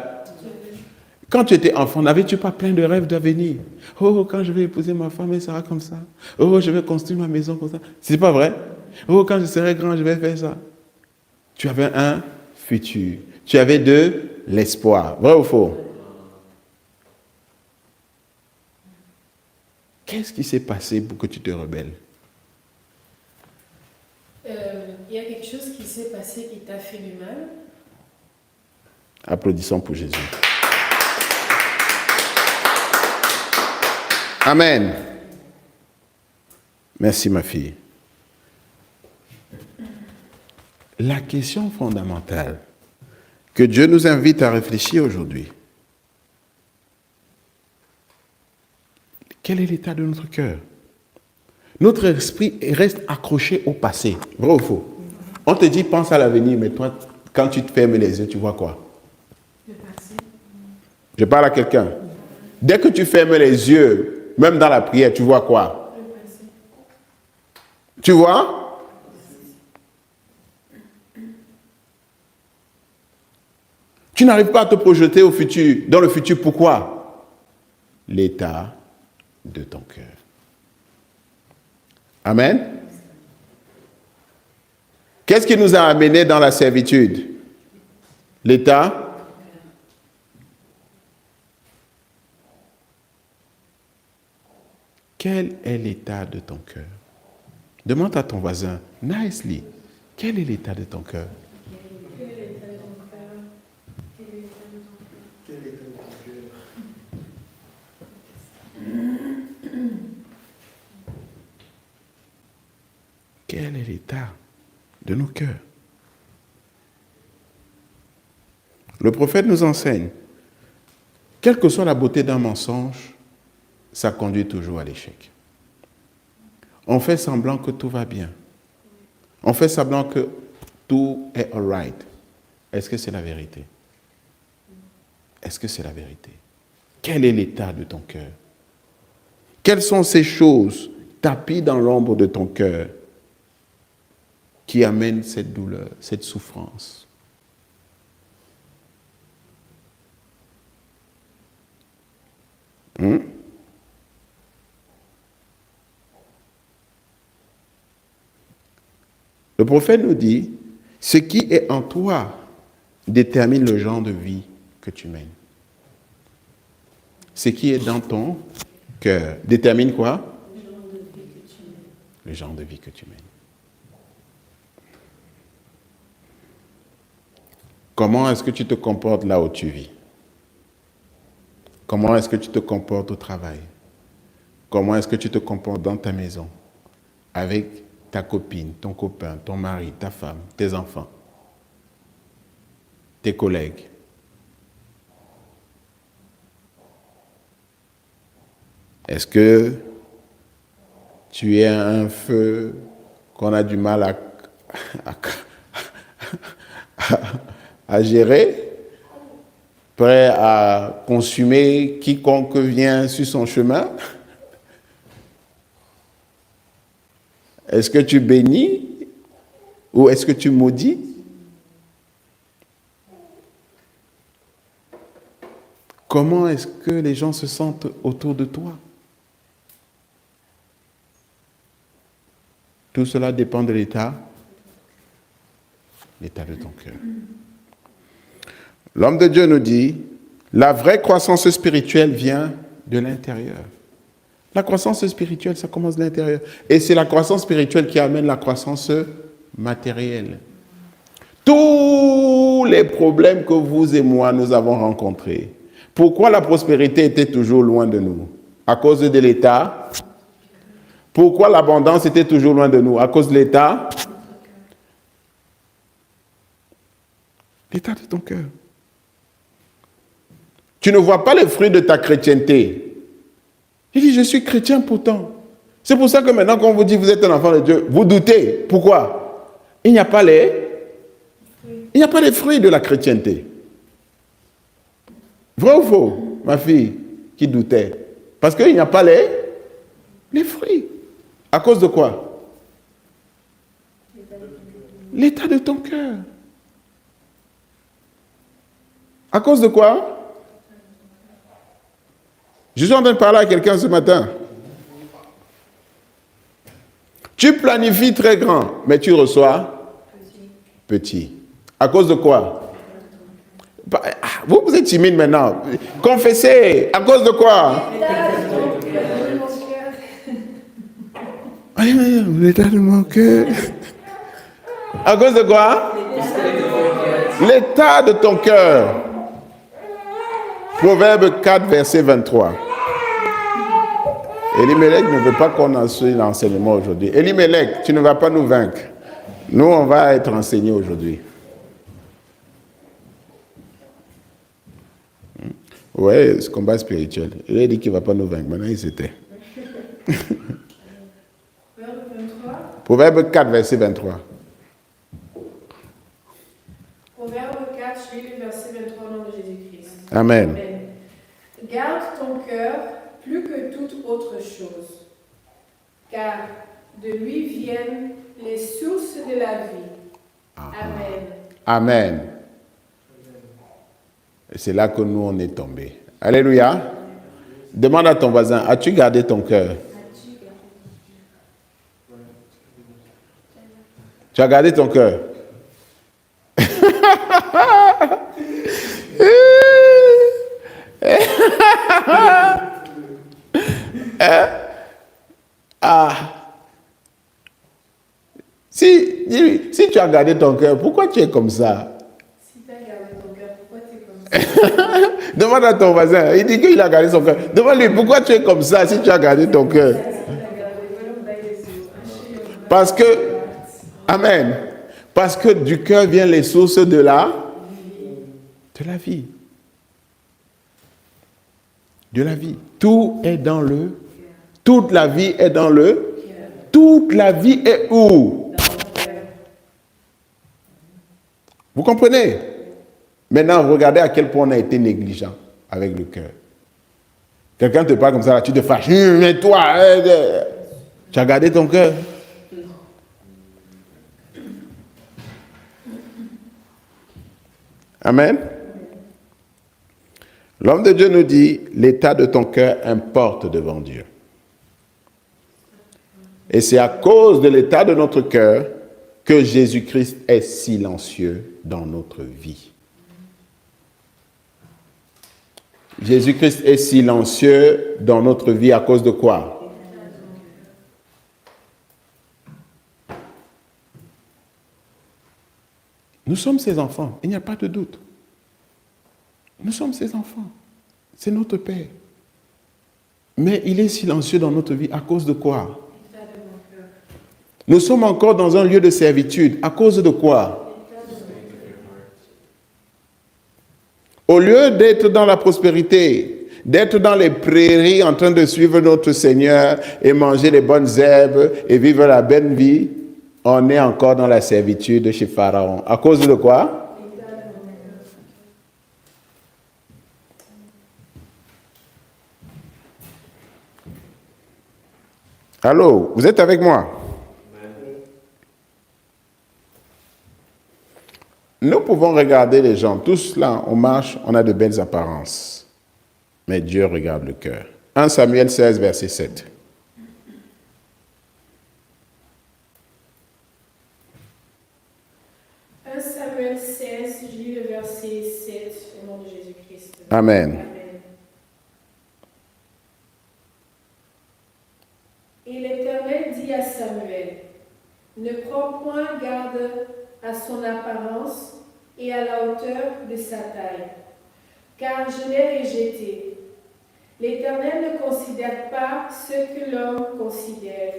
Quand tu étais enfant, n'avais-tu pas plein de rêves d'avenir? Oh, quand je vais épouser ma femme, elle sera comme ça. Oh, je vais construire ma maison comme ça. C'est pas vrai? Oh, quand je serai grand, je vais faire ça. Tu avais un futur. Tu avais de l'espoir. Vrai ou faux? Qu'est-ce qui s'est passé pour que tu te rebelles? Il y a quelque chose qui s'est passé qui t'a fait du mal. Applaudissons pour Jésus. Amen. Merci ma fille. La question fondamentale que Dieu nous invite à réfléchir aujourd'hui, quel est l'état de notre cœur? Notre esprit reste accroché au passé. Vrai ou faux? On te dit, pense à l'avenir, mais toi, quand tu te fermes les yeux, tu vois quoi? Je parle à quelqu'un. Dès que tu fermes les yeux, même dans la prière, tu vois quoi? Tu vois? Tu n'arrives pas à te projeter au futur, dans le futur. Pourquoi? L'état de ton cœur. Amen. Qu'est-ce qui nous a amenés dans la servitude? L'état. Quel est l'état de ton cœur? Demande à ton voisin, nicely, quel est l'état de ton cœur? Quel est l'état de nos cœurs? Le prophète nous enseigne, quelle que soit la beauté d'un mensonge, ça conduit toujours à l'échec. On fait semblant que tout va bien. On fait semblant que tout est all right. Est-ce que c'est la vérité? Est-ce que c'est la vérité? Quel est l'état de ton cœur? Quelles sont ces choses tapies dans l'ombre de ton cœur qui amènent cette douleur, cette souffrance? Le prophète nous dit, ce qui est en toi détermine le genre de vie que tu mènes. Ce qui est dans ton cœur détermine quoi? Le genre de vie que tu mènes. Comment est-ce que tu te comportes là où tu vis? Comment est-ce que tu te comportes au travail? Comment est-ce que tu te comportes dans ta maison? Avec ta copine, ton copain, ton mari, ta femme, tes enfants, tes collègues. Est-ce que tu es un feu qu'on a du mal à gérer, prêt à consumer quiconque vient sur son chemin? Est-ce que tu bénis ou est-ce que tu maudis? Comment est-ce que les gens se sentent autour de toi? Tout cela dépend de l'état de ton cœur. L'homme de Dieu nous dit, la vraie croissance spirituelle vient de l'intérieur. La croissance spirituelle, ça commence de l'intérieur. Et c'est la croissance spirituelle qui amène la croissance matérielle. Tous les problèmes que vous et moi, nous avons rencontrés, pourquoi la prospérité était toujours loin de nous? À cause de l'état. Pourquoi l'abondance était toujours loin de nous? À cause de l'état. L'état de ton cœur. Tu ne vois pas les fruits de ta chrétienté. Il dit, je suis chrétien pourtant. C'est pour ça que maintenant, quand on vous dit que vous êtes un enfant de Dieu, vous doutez. Pourquoi? Il n'y a pas les fruits de la chrétienté. Vrai ou faux, ma fille qui doutait? Parce qu'il n'y a pas les fruits. À cause de quoi? L'état de ton cœur. À cause de quoi? Je suis en train de parler à quelqu'un ce matin. Tu planifies très grand, mais tu reçois petit. À cause de quoi? Vous êtes timide maintenant. Confessez. À cause de quoi? L'état de mon cœur. À cause de quoi? L'état de ton cœur. Proverbe 4, verset 23. Elimelech ne veut pas qu'on enseigne l'enseignement aujourd'hui. Elimelech, tu ne vas pas nous vaincre. Nous, on va être enseignés aujourd'hui. Ouais, ce combat spirituel. Il a dit qu'il ne va pas nous vaincre. Maintenant, il s'était. Proverbe 4, verset 23. Proverbe 4, je lis le verset 23 au nom de Jésus-Christ. Amen. Amen. Garde ton cœur plus que toute autre chose, car de lui viennent les sources de la vie. Amen. Amen. Et c'est là que nous, on est tombés. Alléluia. Demande à ton voisin, as-tu gardé ton cœur? Tu as gardé ton cœur? Si tu as gardé ton cœur, pourquoi tu es comme ça? Si tu as gardé ton cœur, pourquoi tu es comme ça? Demande à ton voisin, il dit qu'il a gardé son cœur. Demande-lui, pourquoi tu es comme ça si tu as gardé ton cœur? Parce que, amen, parce que du cœur viennent les sources de la vie. De la vie. Tout est dans le, toute la vie est dans le, toute la vie est où? Vous comprenez? Maintenant, regardez à quel point on a été négligent avec le cœur. Quelqu'un te parle comme ça, là, tu te fâches. Mais toi, tu as gardé ton cœur. Amen. L'homme de Dieu nous dit, l'état de ton cœur importe devant Dieu. Et c'est à cause de l'état de notre cœur que Jésus-Christ est silencieux dans notre vie. Jésus-Christ est silencieux dans notre vie à cause de quoi? Nous sommes ses enfants, il n'y a pas de doute. Nous sommes ses enfants, c'est notre Père. Mais il est silencieux dans notre vie à cause de quoi? Nous sommes encore dans un lieu de servitude. À cause de quoi? Au lieu d'être dans la prospérité, d'être dans les prairies en train de suivre notre Seigneur et manger les bonnes herbes et vivre la belle vie, on est encore dans la servitude chez Pharaon. À cause de quoi? Allô, vous êtes avec moi? Nous pouvons regarder les gens. Tous là, on marche, on a de belles apparences. Mais Dieu regarde le cœur. 1 Samuel 16, verset 7. Samuel 16, je lis le verset 7 au nom de Jésus-Christ. Amen. Amen. Et l'Éternel dit à Samuel, ne prends point garde à son apparence et à la hauteur de sa taille, car je l'ai rejeté. L'Éternel ne considère pas ce que l'homme considère.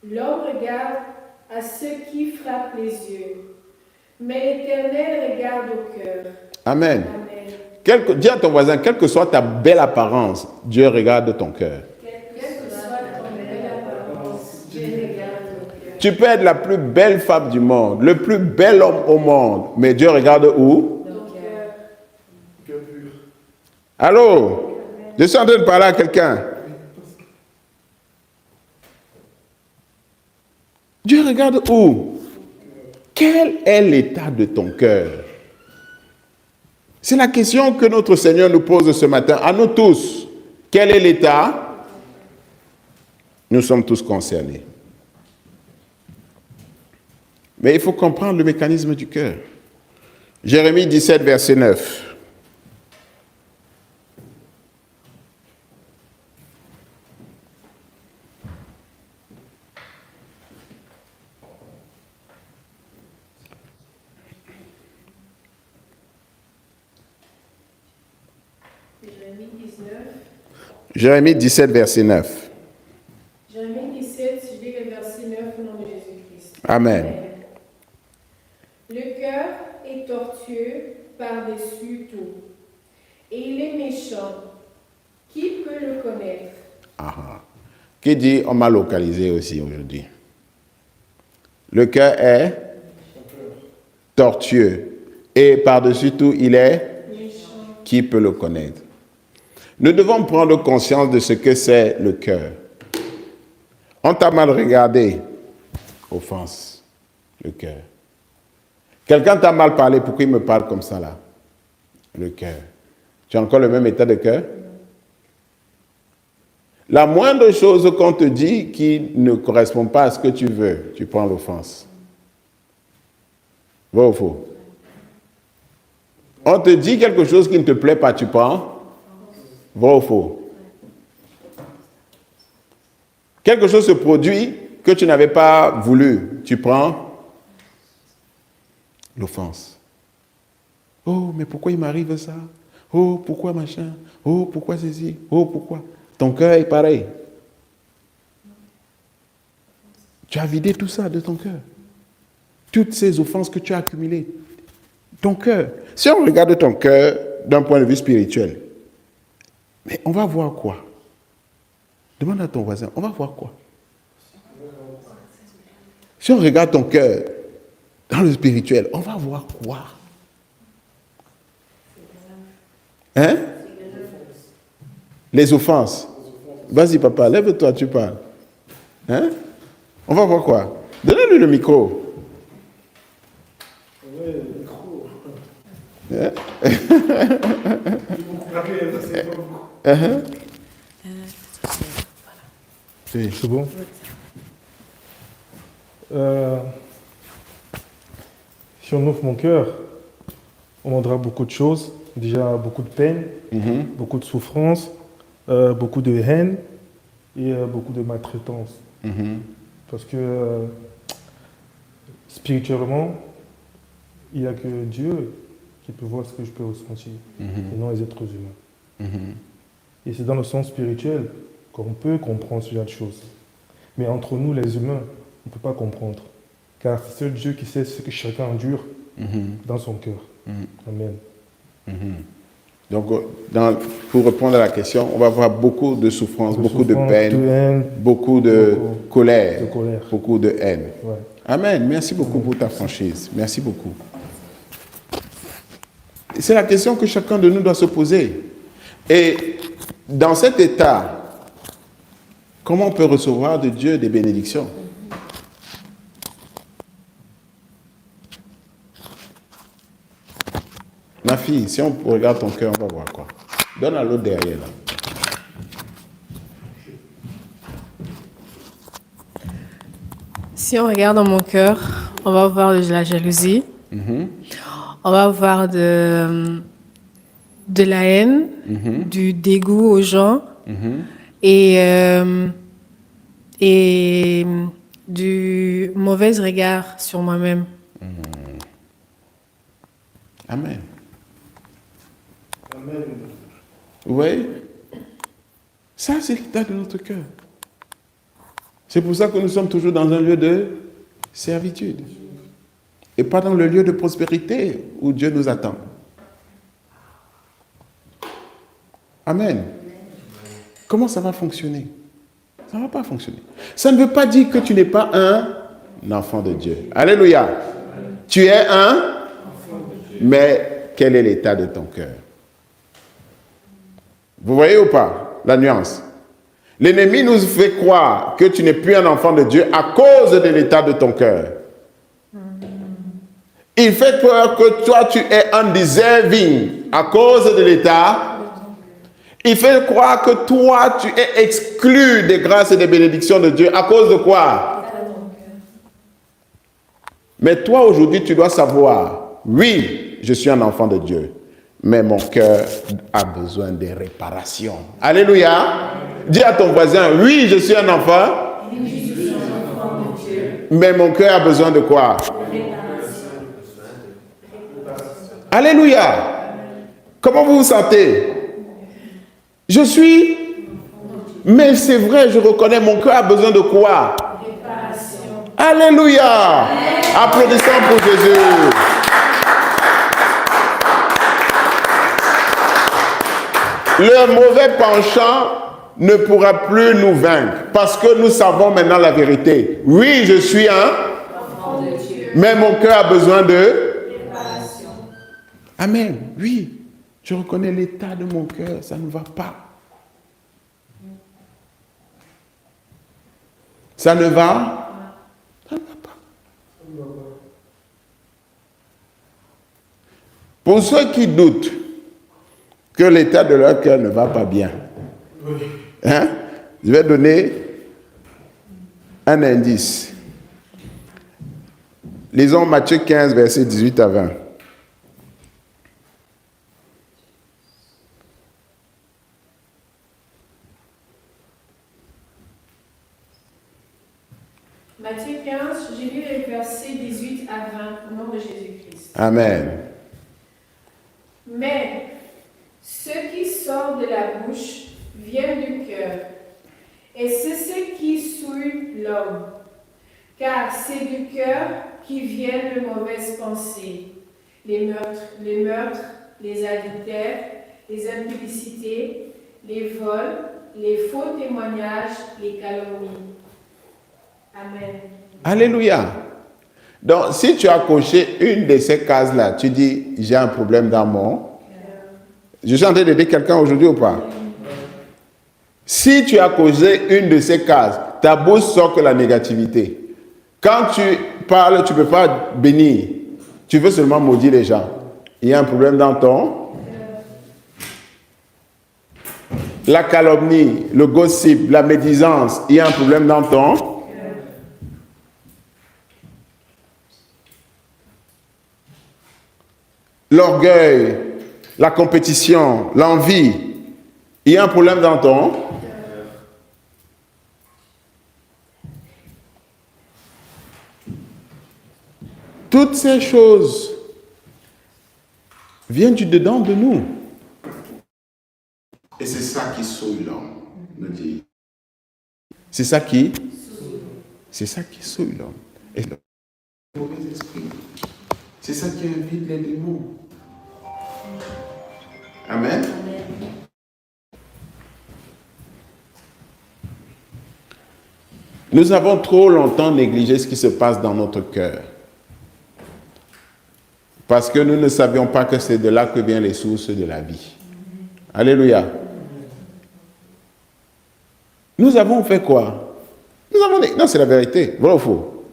L'homme regarde à ce qui frappe les yeux, mais l'Éternel regarde au cœur. Amen. Amen. Dis à ton voisin, quelle que soit ta belle apparence, Dieu regarde ton cœur. Tu peux être la plus belle femme du monde, le plus bel homme au monde, mais Dieu regarde où? Allô? Je suis en train de parler à quelqu'un. Dieu regarde où? Quel est l'état de ton cœur? C'est la question que notre Seigneur nous pose ce matin, à nous tous. Quel est l'état? Nous sommes tous concernés. Mais il faut comprendre le mécanisme du cœur. Jérémie 17, verset 9. Jérémie 17, verset 9. Jérémie 17, je lis le verset 9 au nom de Jésus-Christ. Amen. Le cœur est tortueux par-dessus tout, et il est méchant. Qui peut le connaître? Qui dit on m'a localisé aussi aujourd'hui? Le cœur est tortueux. Et par-dessus tout, il est qui peut le connaître? Nous devons prendre conscience de ce que c'est le cœur. On t'a mal regardé. Offense. Le cœur. Quelqu'un t'a mal parlé. Pourquoi il me parle comme ça là? Le cœur. Tu as encore le même état de cœur? La moindre chose qu'on te dit qui ne correspond pas à ce que tu veux, tu prends l'offense. Vrai ou faux? On te dit quelque chose qui ne te plaît pas, tu prends? Vrai ou faux? Quelque chose se produit que tu n'avais pas voulu, tu prends? L'offense. Oh, mais pourquoi il m'arrive ça? Oh, pourquoi machin? Oh, pourquoi ceci? Oh, pourquoi? Ton cœur est pareil. Tu as vidé tout ça de ton cœur. Toutes ces offenses que tu as accumulées. Ton cœur. Si on regarde ton cœur d'un point de vue spirituel, mais on va voir quoi? Demande à ton voisin, on va voir quoi? Si on regarde ton cœur dans le spirituel, on va voir quoi? Hein? Les offenses. Vas-y, papa, lève-toi, tu parles. Hein? On va voir quoi? Donnez-lui le micro. Oui, le micro. Hein? C'est bon? Si on ouvre mon cœur, on aura beaucoup de choses. Déjà beaucoup de peine, beaucoup de souffrance, beaucoup de haine et beaucoup de maltraitance. Parce que spirituellement, il n'y a que Dieu qui peut voir ce que je peux ressentir, et non les êtres humains. Et c'est dans le sens spirituel qu'on peut comprendre ce genre de choses. Mais entre nous, les humains, on ne peut pas comprendre. Car c'est seul Dieu qui sait ce que chacun endure dans son cœur. Amen. Donc, pour répondre à la question, on va voir beaucoup de souffrance, beaucoup de peine, haine, beaucoup de colère, colère. beaucoup de haine. Ouais. Amen. Merci beaucoup pour ta franchise. Merci beaucoup. C'est la question que chacun de nous doit se poser. Et dans cet état, comment on peut recevoir de Dieu des bénédictions? Ma fille, si on regarde ton cœur, on va voir quoi? Donne à l'autre derrière là. Si on regarde dans mon cœur, on va voir de la jalousie, on va voir de la haine, du dégoût aux gens et du mauvais regard sur moi-même. Amen. Oui. Ça, c'est l'état de notre cœur. C'est pour ça que nous sommes toujours dans un lieu de servitude. Et pas dans le lieu de prospérité où Dieu nous attend. Amen. Comment ça va fonctionner? Ça ne va pas fonctionner. Ça ne veut pas dire que tu n'es pas un enfant de Dieu. Alléluia. Tu es un, mais quel est l'état de ton cœur? Vous voyez ou pas la nuance? L'ennemi nous fait croire que tu n'es plus un enfant de Dieu à cause de l'état de ton cœur. Il fait peur que toi tu es undeserving à cause de l'état. Il fait croire que toi tu es exclu des grâces et des bénédictions de Dieu à cause de quoi? Mais toi aujourd'hui tu dois savoir, oui, je suis un enfant de Dieu. Mais mon cœur a besoin de réparation. Alléluia. Dis à ton voisin, oui, je suis un enfant. Mais mon cœur a besoin de quoi? Alléluia. Comment vous vous sentez? Je suis. Mais c'est vrai, je reconnais, mon cœur a besoin de quoi? Alléluia. Applaudissons pour Jésus. Le mauvais penchant ne pourra plus nous vaincre parce que nous savons maintenant la vérité. Oui, je suis un Mais mon cœur a besoin de... Réparation. Amen. Oui, je reconnais l'état de mon cœur, ça ne va pas. Ça ne va? Ça ne va pas. Pour ceux qui doutent que l'état de leur cœur ne va pas bien, hein, je vais donner un indice. Lisons Matthieu 15, versets 18 à 20. Matthieu 15, j'ai lu les versets 18 à 20 au nom de Jésus-Christ. Amen. Mais ce qui sort de la bouche vient du cœur, et c'est ce qui souille l'homme. Car c'est du cœur qui viennent les mauvaises pensées, les meurtres, les adultères, les impudicités, les vols, les faux témoignages, les calomnies. Amen. Alléluia. Donc, si tu as coché une de ces cases-là, tu dis, j'ai un problème dans mon... Je suis en train d'aider quelqu'un aujourd'hui ou pas? Si tu as causé une de ces cases, ta bouche sort que la négativité. Quand tu parles, tu ne peux pas bénir. Tu veux seulement maudire les gens. Il y a un problème dans ton... La calomnie, le gossip, la médisance, il y a un problème dans ton... L'orgueil, la compétition, l'envie, il y a un problème dans ton... Toutes ces choses viennent du dedans de nous. Et c'est ça qui souille l'homme, me dit. C'est ça qui souille l'homme. Et le mauvais esprit. C'est ça qui invite les démons. Amen. Nous avons trop longtemps négligé ce qui se passe dans notre cœur. Parce que nous ne savions pas que c'est de là que viennent les sources de la vie. Alléluia. Nous avons fait quoi? Non, c'est la vérité. Vrai ou faux?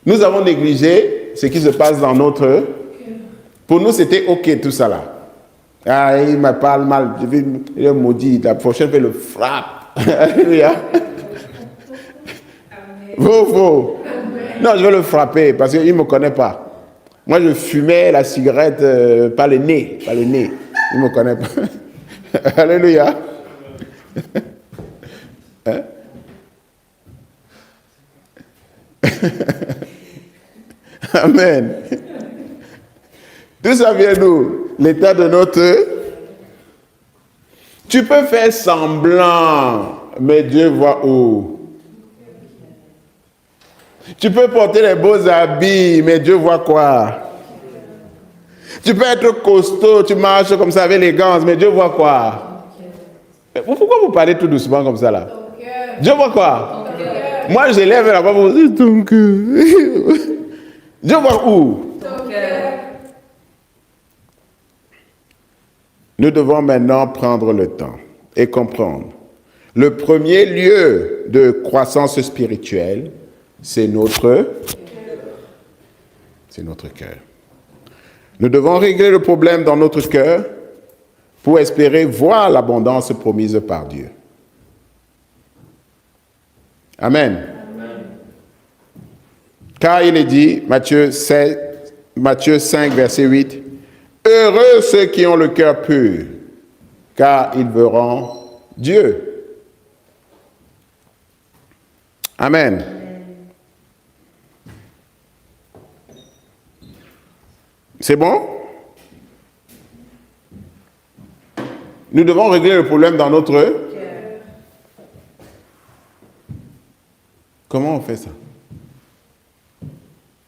Nous avons négligé ce qui se passe dans notre... Pour nous, c'était OK tout ça là. Ah, il me parle mal, je vais le maudire, la prochaine, je vais le frappe. Alléluia. Vrai ou faux? Non, je vais le frapper parce qu'il ne me connaît pas. Moi, je fumais la cigarette par le nez. Il ne me connaît pas. Alléluia. Hein? Amen. Tout ça vient d'où? L'état de notre... Tu peux faire semblant, mais Dieu voit où? Tu peux porter les beaux habits, mais Dieu voit quoi? Tu peux être costaud, tu marches comme ça avec élégance, mais Dieu voit quoi? Pourquoi vous parlez tout doucement comme ça là? Dieu voit quoi? Moi, je lève la voix pour vous dire ton cœur. Dieu voit où? Nous devons maintenant prendre le temps et comprendre. Le premier lieu de croissance spirituelle, c'est notre cœur. Nous devons régler le problème dans notre cœur pour espérer voir l'abondance promise par Dieu. Amen. Car il est dit, Matthieu 5, verset 8, « Heureux ceux qui ont le cœur pur, car ils verront Dieu. » Amen. C'est bon? Nous devons régler le problème dans notre cœur. Comment on fait ça?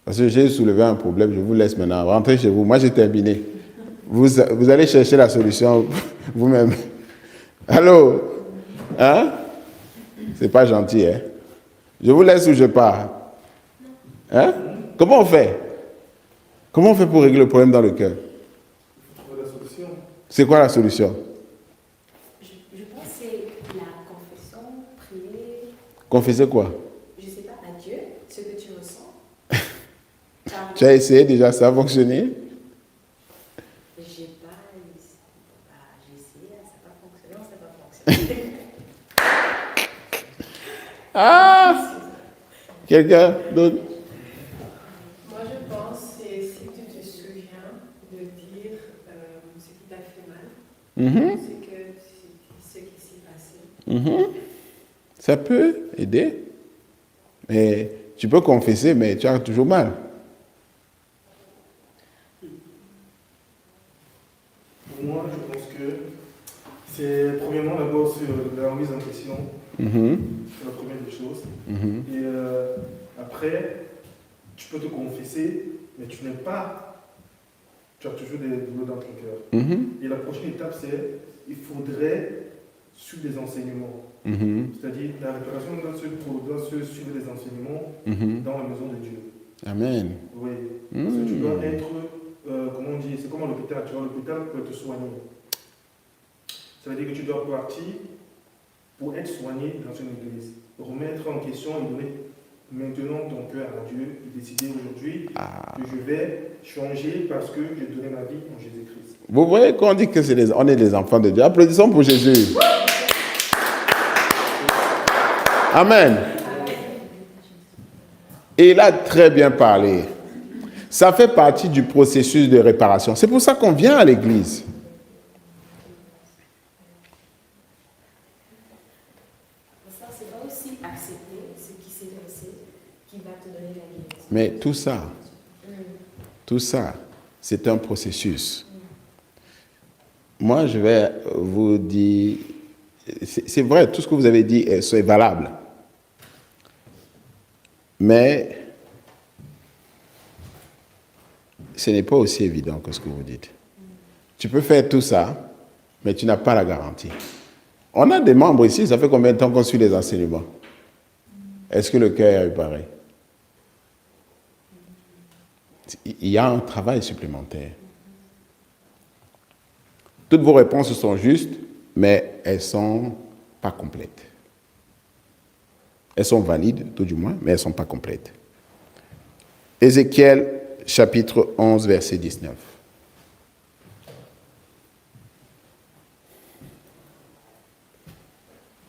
Parce que j'ai soulevé un problème, je vous laisse maintenant. Rentrez chez vous. Moi, j'ai terminé. Vous allez chercher la solution vous-même. Allô? Hein? C'est pas gentil, hein? Je vous laisse ou je pars? Hein? Comment on fait? Comment on fait pour régler le problème dans le cœur? Trouver la solution. C'est quoi la solution? Je pense que c'est la confession, prier, Confesser quoi? je ne sais pas, à Dieu, ce que tu ressens. Tu as essayé déjà, ça a fonctionné? J'ai essayé, ça n'a pas fonctionné, ça n'a pas fonctionné. Ah! Quelqu'un d'autre? Moi, je pense que si tu te souviens de dire ce qui t'a fait mal, Mhm. ce qui s'est passé. Mhm. Ça peut aider. Mais tu peux confesser, mais tu as toujours mal. Pour moi, je pense que c'est premièrement d'abord sur la remise en question. Mhm. C'est la première des choses. Mhm. Et après, tu peux te confesser, mais tu n'es pas. Tu as toujours des douleurs dans ton cœur. Mhm. Et la prochaine étape, c'est il faudrait suivre des enseignements. Mhm. C'est-à-dire, la réparation doit se suivre des enseignements Mhm. dans la maison de Dieu. Amen. Oui. Parce que tu Mhm. dois être, comment on dit, c'est comme à l'hôpital. Tu vois, l'hôpital peut te soigner. Ça veut dire que tu dois partir pour être soigné dans une église. Remettre en question et donner maintenant ton cœur à Dieu et décider aujourd'hui que je vais changer parce que j'ai donné ma vie en Jésus-Christ. Vous voyez qu'on dit que on est des enfants de Dieu. Applaudissons pour Jésus. Amen. Et il a très bien parlé. Ça fait partie du processus de réparation. C'est pour ça qu'on vient à l'église. Ça, c'est pas aussi accepter ce qui s'est passé qui va te donner la guérison. Mais tout ça, c'est un processus. Moi, je vais vous dire, c'est vrai, tout ce que vous avez dit est valable. Mais ce n'est pas aussi évident que ce que vous dites. Tu peux faire tout ça, mais tu n'as pas la garantie. On a des membres ici, ça fait combien de temps qu'on suit les enseignements? Est-ce que le cœur est réparé? Il y a un travail supplémentaire. Toutes vos réponses sont justes, mais elles ne sont pas complètes. Elles sont valides, tout du moins, mais elles ne sont pas complètes. Ézéchiel, chapitre 11, verset 19.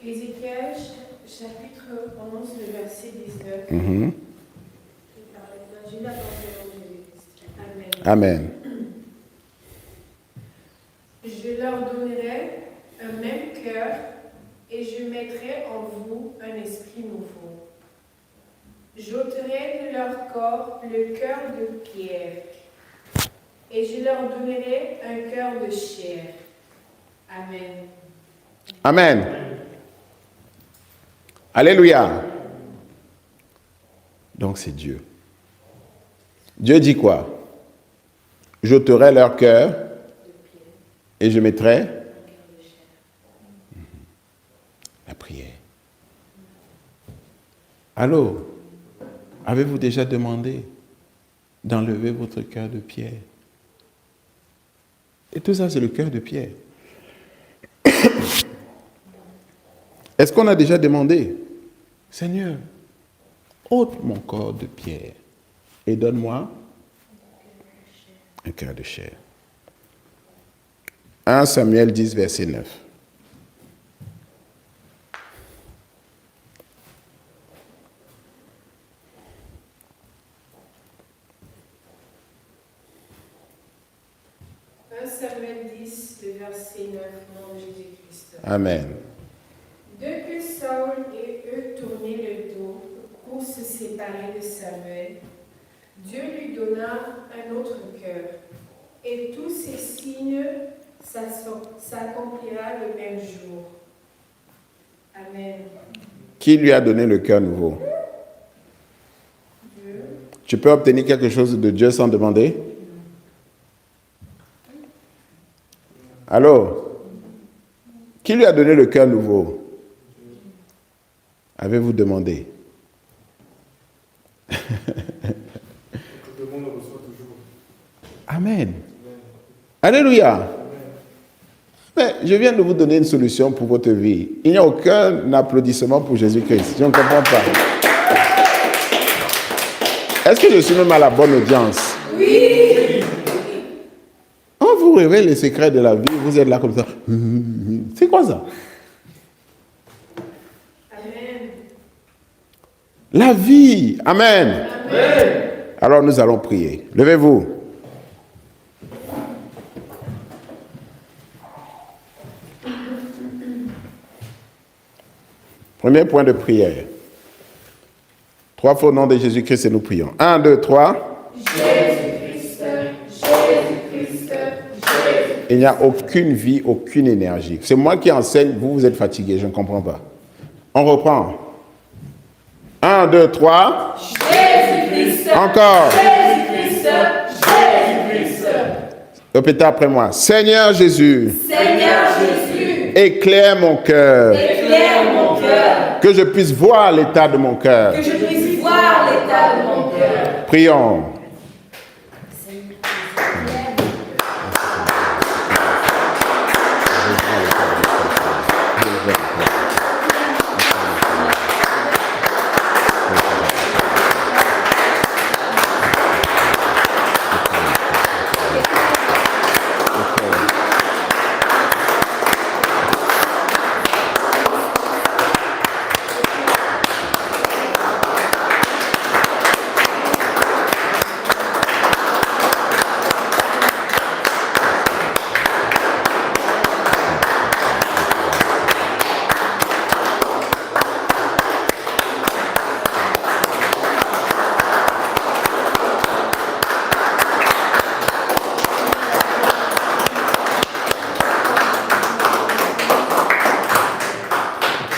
Ézéchiel, chapitre 11, le verset 19. Mhm. Je l'apporte au nom de Jésus. Amen. Amen. Je leur donnerai un même cœur et je mettrai en vous un esprit nouveau. J'ôterai de leur corps le cœur de pierre et je leur donnerai un cœur de chair. Amen. Amen. Alléluia. Donc c'est Dieu. Dieu dit quoi? J'ôterai leur cœur et je mettrai la prière. Allô? Avez-vous déjà demandé d'enlever votre cœur de pierre? Et tout ça, c'est le cœur de pierre. Est-ce qu'on a déjà demandé, Seigneur, ôte mon corps de pierre et donne-moi un cœur de chair? 1 Samuel 10, verset 9. Samuel 10, le verset 9, nom de Jésus-Christ. Amen. Depuis Saül et eux tournaient le dos pour se séparer de Samuel, Dieu lui donna un autre cœur. Et tous ces signes s'accomplira le même jour. Amen. Qui lui a donné le cœur nouveau? Dieu. Tu peux obtenir quelque chose de Dieu sans demander? Allô? Qui lui a donné le cœur nouveau? Avez-vous demandé? Amen. Alléluia. Mais je viens de vous donner une solution pour votre vie. Il n'y a aucun applaudissement pour Jésus-Christ. Je ne comprends pas. Est-ce que je suis même à la bonne audience? Oui. On vous révèle les secrets de la vie, vous êtes là comme ça. C'est quoi ça? Amen. La vie. Amen. Amen. Alors nous allons prier. Levez-vous. Premier point de prière. 3 fois au nom de Jésus-Christ et nous prions. 1, 2, 3. Jésus-Christ, Jésus-Christ, Jésus. Il n'y a aucune vie, aucune énergie. C'est moi qui enseigne, vous êtes fatigué, je ne comprends pas. On reprend. 1, 2, 3. Jésus-Christ. Encore. Jésus-Christ, Jésus-Christ. Répétez après moi. Seigneur Jésus. Seigneur Jésus. Éclaire mon cœur. Éclaire mon cœur. Que je puisse voir l'état de mon cœur. Que je puisse voir l'état de mon cœur. Prions.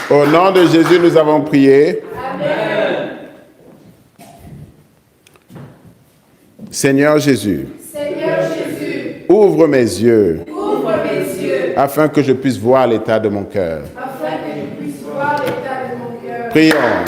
Au nom de Jésus, nous avons prié. Amen. Seigneur Jésus, Seigneur Jésus, ouvre mes yeux ouvre mes yeux afin que je puisse voir l'état de mon cœur. afin que je puisse voir l'état de mon cœur. Prions.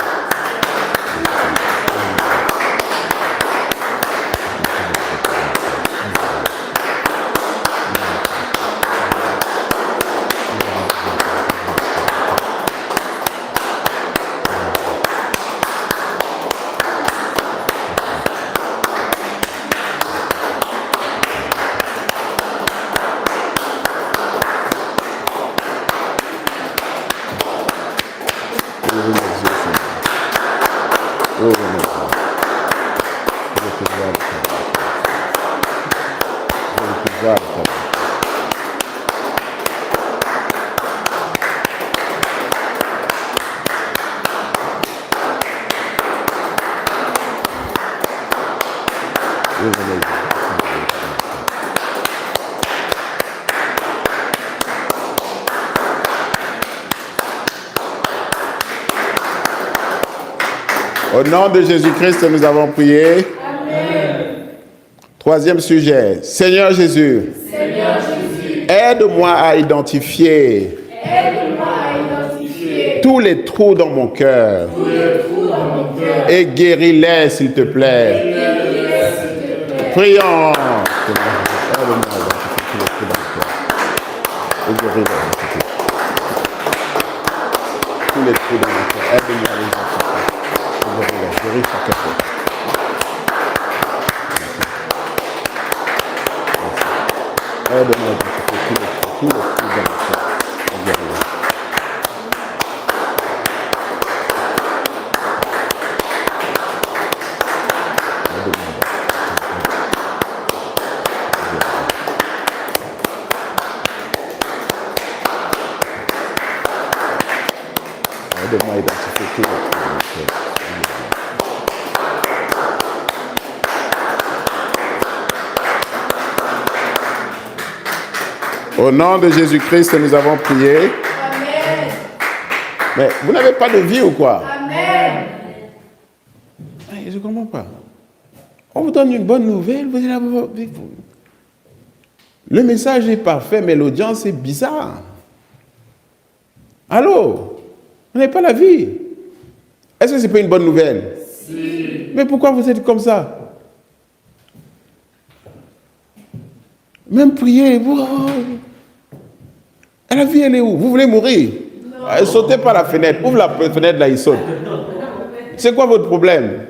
Ouvre mes yeux, Seigneur. Ouvre mes yeux. Je veux te voir l'état de mon cœur. Je veux te voir l'état de mon cœur. Ouvre mes yeux. Au nom de Jésus-Christ, nous avons prié. Amen. Troisième sujet. Seigneur Jésus, Seigneur Jésus, aide-moi à identifier aide-moi à identifier tous les trous dans mon cœur tous les trous dans mon cœur. et guéris-les, s'il te plaît. Guéris-les, s'il te plaît. Prions. Aide-moi à identifier tous les trous dans mon cœur et guéris-les. Tous les trous dans mon cœur. Aide-moi à les identifier. Guéris chaque fois. Aide-moi à identifier tous les trous dans mon cœur et guéris-les. Aide-moi à identifier tous les trous dans mon cœur. Au nom de Jésus-Christ, nous avons prié. Amen. Mais vous n'avez pas de vie ou quoi? Amen. Je ne comprends pas. On vous donne une bonne nouvelle, vous êtes là, le message est parfait, mais l'audience est bizarre. Allô? Vous n'avez pas la vie. Est-ce que ce n'est pas une bonne nouvelle? Si. Mais pourquoi vous êtes comme ça? Même prier. La vie, elle est où? Vous voulez mourir? Sautez par la fenêtre. Ouvre la fenêtre, là, il saute. C'est quoi votre problème?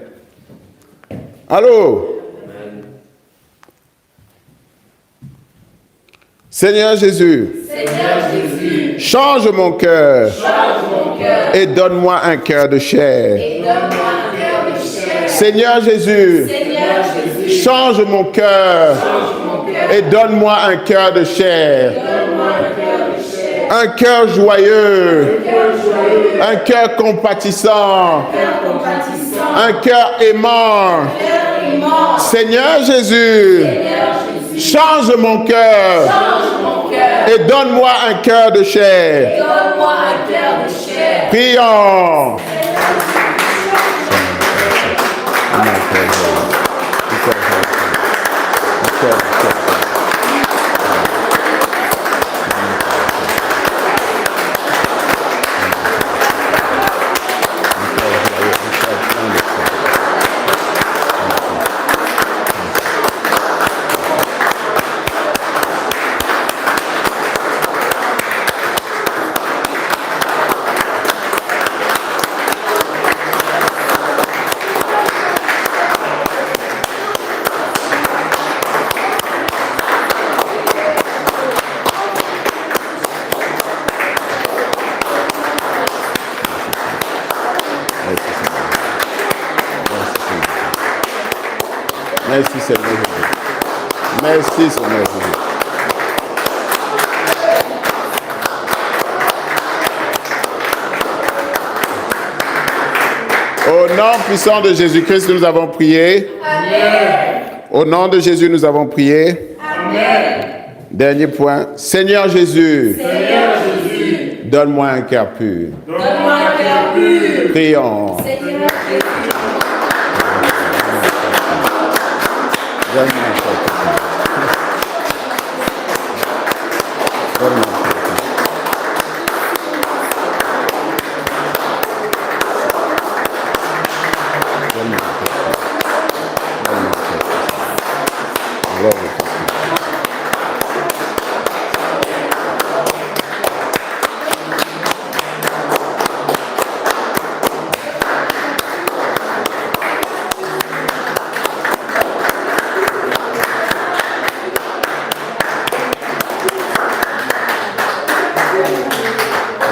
Allô? Seigneur Jésus, change mon cœur et donne-moi un cœur de chair. Seigneur Jésus, change mon cœur et donne-moi un cœur de chair. Un cœur joyeux, un cœur compatissant, un cœur aimant. Seigneur Jésus, change mon cœur et donne-moi un cœur de chair. Prions. Merci Seigneur Jésus. Merci Seigneur Jésus. Au nom puissant de Jésus-Christ, nous avons prié. Amen. Au nom de Jésus, nous avons prié. Amen. Dernier point. Seigneur Jésus, donne-moi un cœur pur. Donne-moi un cœur pur. Prions. Seigneur Jésus. Donne-moi un cœur pur. Donne-moi un cœur pur.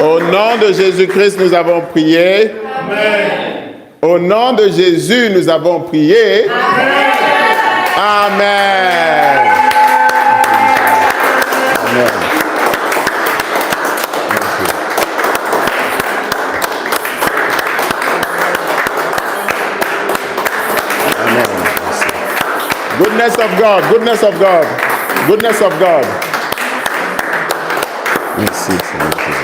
Au nom de Jésus-Christ, nous avons prié. Amen. Au nom de Jésus, nous avons prié. Amen. Amen. Amen. Amen. Goodness of God, goodness of God, goodness of God. Merci, Seigneur Jésus.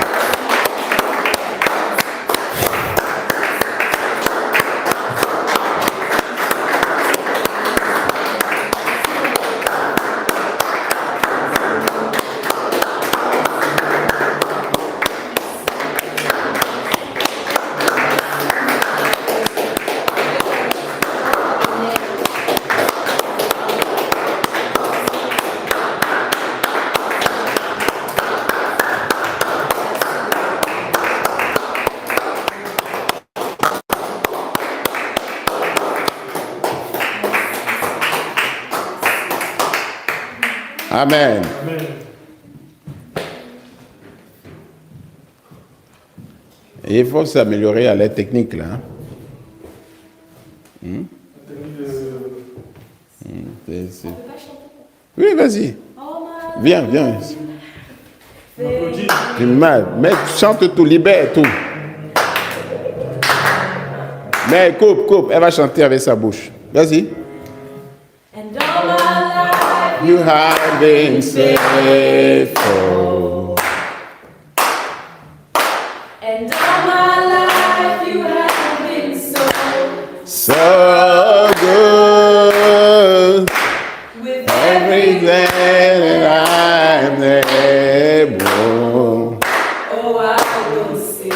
Amen. Amen. Et il faut s'améliorer à l'aide technique là. Oui, vas-y. Viens, viens. Mais chante tout, libère tout. Mais coupe. Elle va chanter avec sa bouche. Vas-y. You have been faithful. And all my life you have been so good. With everything that I'm able. Oh, I will sing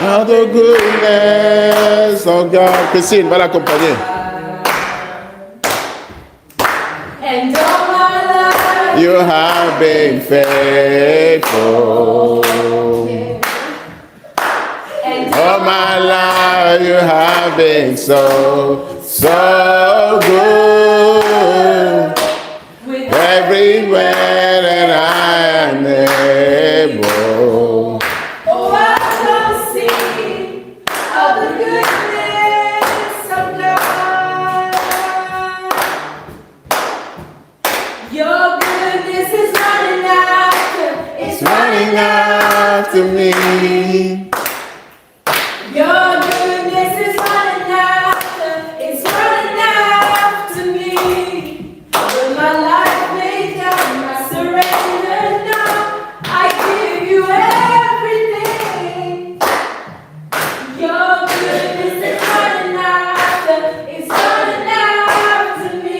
of the goodness of God. Christine, va l'accompagner. and all my life you have been faithful. All my life you have been so good. Everywhere that I am able. Oh, I will sing of the goodness of God. Your goodness is running after, It's running after me. Your goodness is running after, it's running after me. With my life laid down, I surrender now. I give you everything. Your goodness is running after, it's running after me.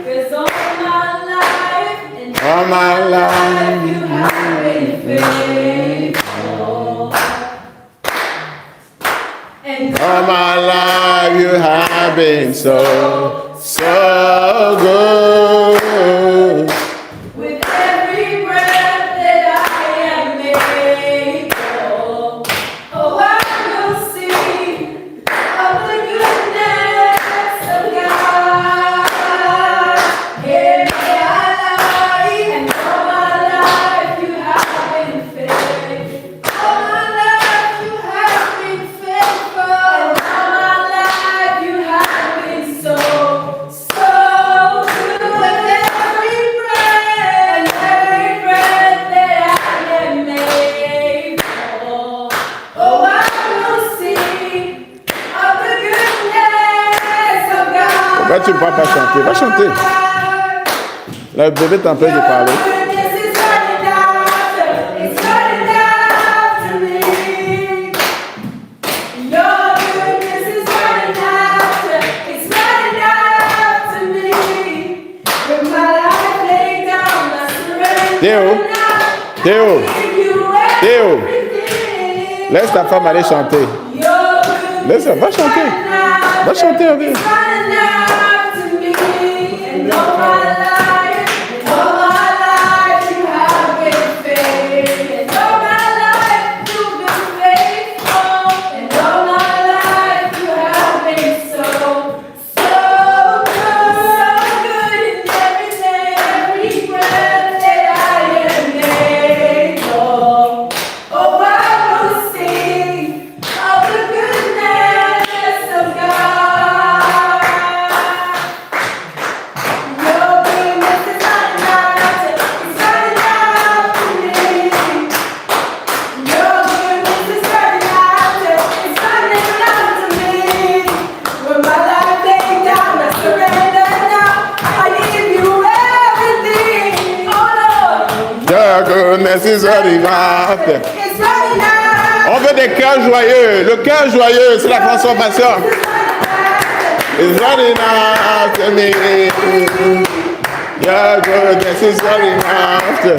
'Cause all my life and All my life you have been faithful. And all my life you have been so good. with every breath that I am able, oh, I will sing of the goodness of God. In my life and all my life you have been faithful. All my life you have been faithful. And all my life you have been so good. With every breath that I am able, oh, I will sing of the goodness of God. Pourquoi tu ne vas pas chanter? Va chanter. Le bébé t'empêche de parler. Your goodness is running after, it's running after me. Your goodness is running after, it's running after me. With my life laid down, I surrender Théo, now. Théo, I give you Théo, everything. laisse ta femme aller chanter. Your goodness Laisse, va chanter. Va chanter, reviens. is running after me. And all my life, you have been faithful. And all my life, you've been faithful. And all my life, you have been so good. So good in everything, every breath that I am able. Oh, I will sing of the goodness of God. Your goodness is running after, it's running after me. Your goodness is running after, it's running after me. When my life laid down, I surrender now. I give you everything. Oh Lord, Your goodness is running after. it's running after. On veut des cœurs joyeux. Le cœur joyeux, c'est la transformation. It's running after me. Your goodness is running after.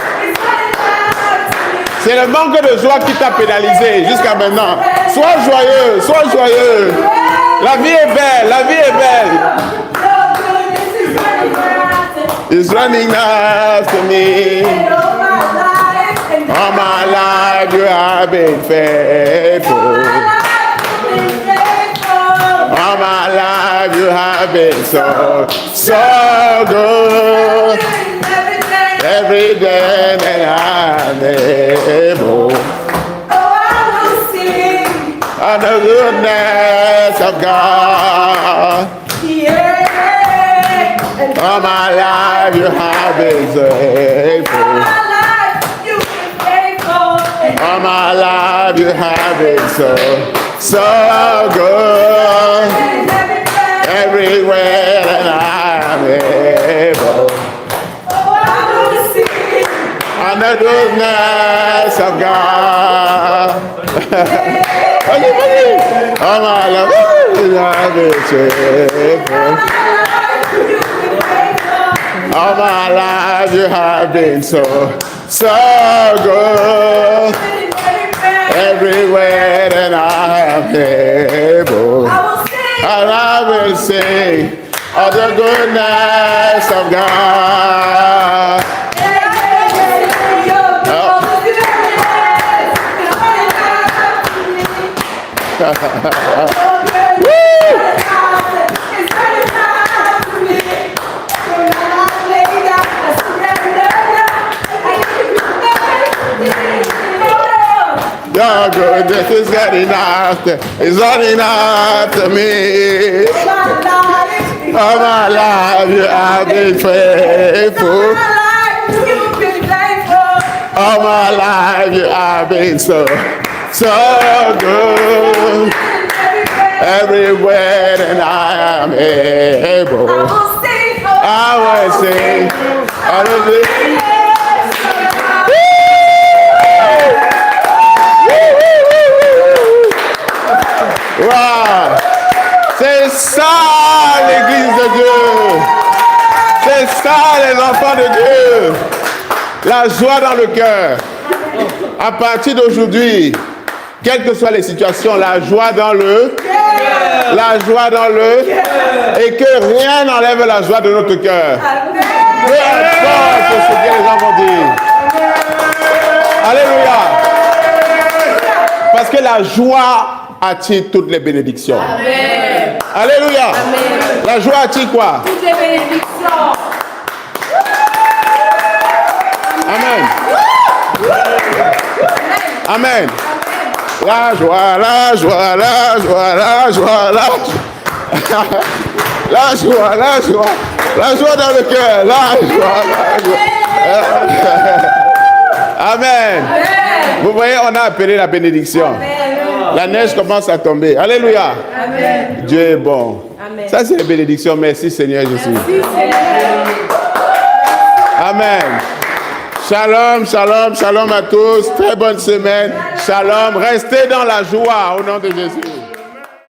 C'est le manque de joie qui t'a pénalisé jusqu'à maintenant. Sois joyeux, sois joyeux. La vie est belle, la vie est belle. Your goodness is running after. It's running after me. All my life you have been faithful. All my life you have been so good. Every day that I'm able. On the goodness of God. All my life you have been faithful. All my life you have been so good. Everywhere that I'm able. On the goodness of God. All my life you have been faithful. All my life you have been so good. Everywhere that I am able. And I will sing of the goodness of God. Your goodness is good enough. It's not enough to me. All my life you have been faithful. All my life you have been so good. Everywhere that I am able, I will sing. I will sing. Wow! C'est ça l'église de Dieu. C'est ça les enfants de Dieu. La joie dans le cœur. À partir d'aujourd'hui, quelles que soient les situations, la joie dans le cœur. La joie dans le cœur. Et que rien n'enlève la joie de notre cœur. Peu importe ce que les gens vont dire. Alléluia. Parce que la joie attire toutes les bénédictions. Amen. Alléluia. Amen. La joie attire quoi? Toutes les bénédictions. Amen. Amen. La joie, la joie, la joie, la joie, la joie. La joie, la joie. La joie dans le cœur. La joie, la joie. Amen. Vous voyez, on a appelé la bénédiction. La neige commence à tomber. Alléluia. Amen. Dieu est bon. Amen. Ça, c'est les bénédictions. Merci Seigneur Jésus. Amen. Shalom, shalom, shalom à tous. Très bonne semaine. Shalom. Restez dans la joie au nom de Jésus.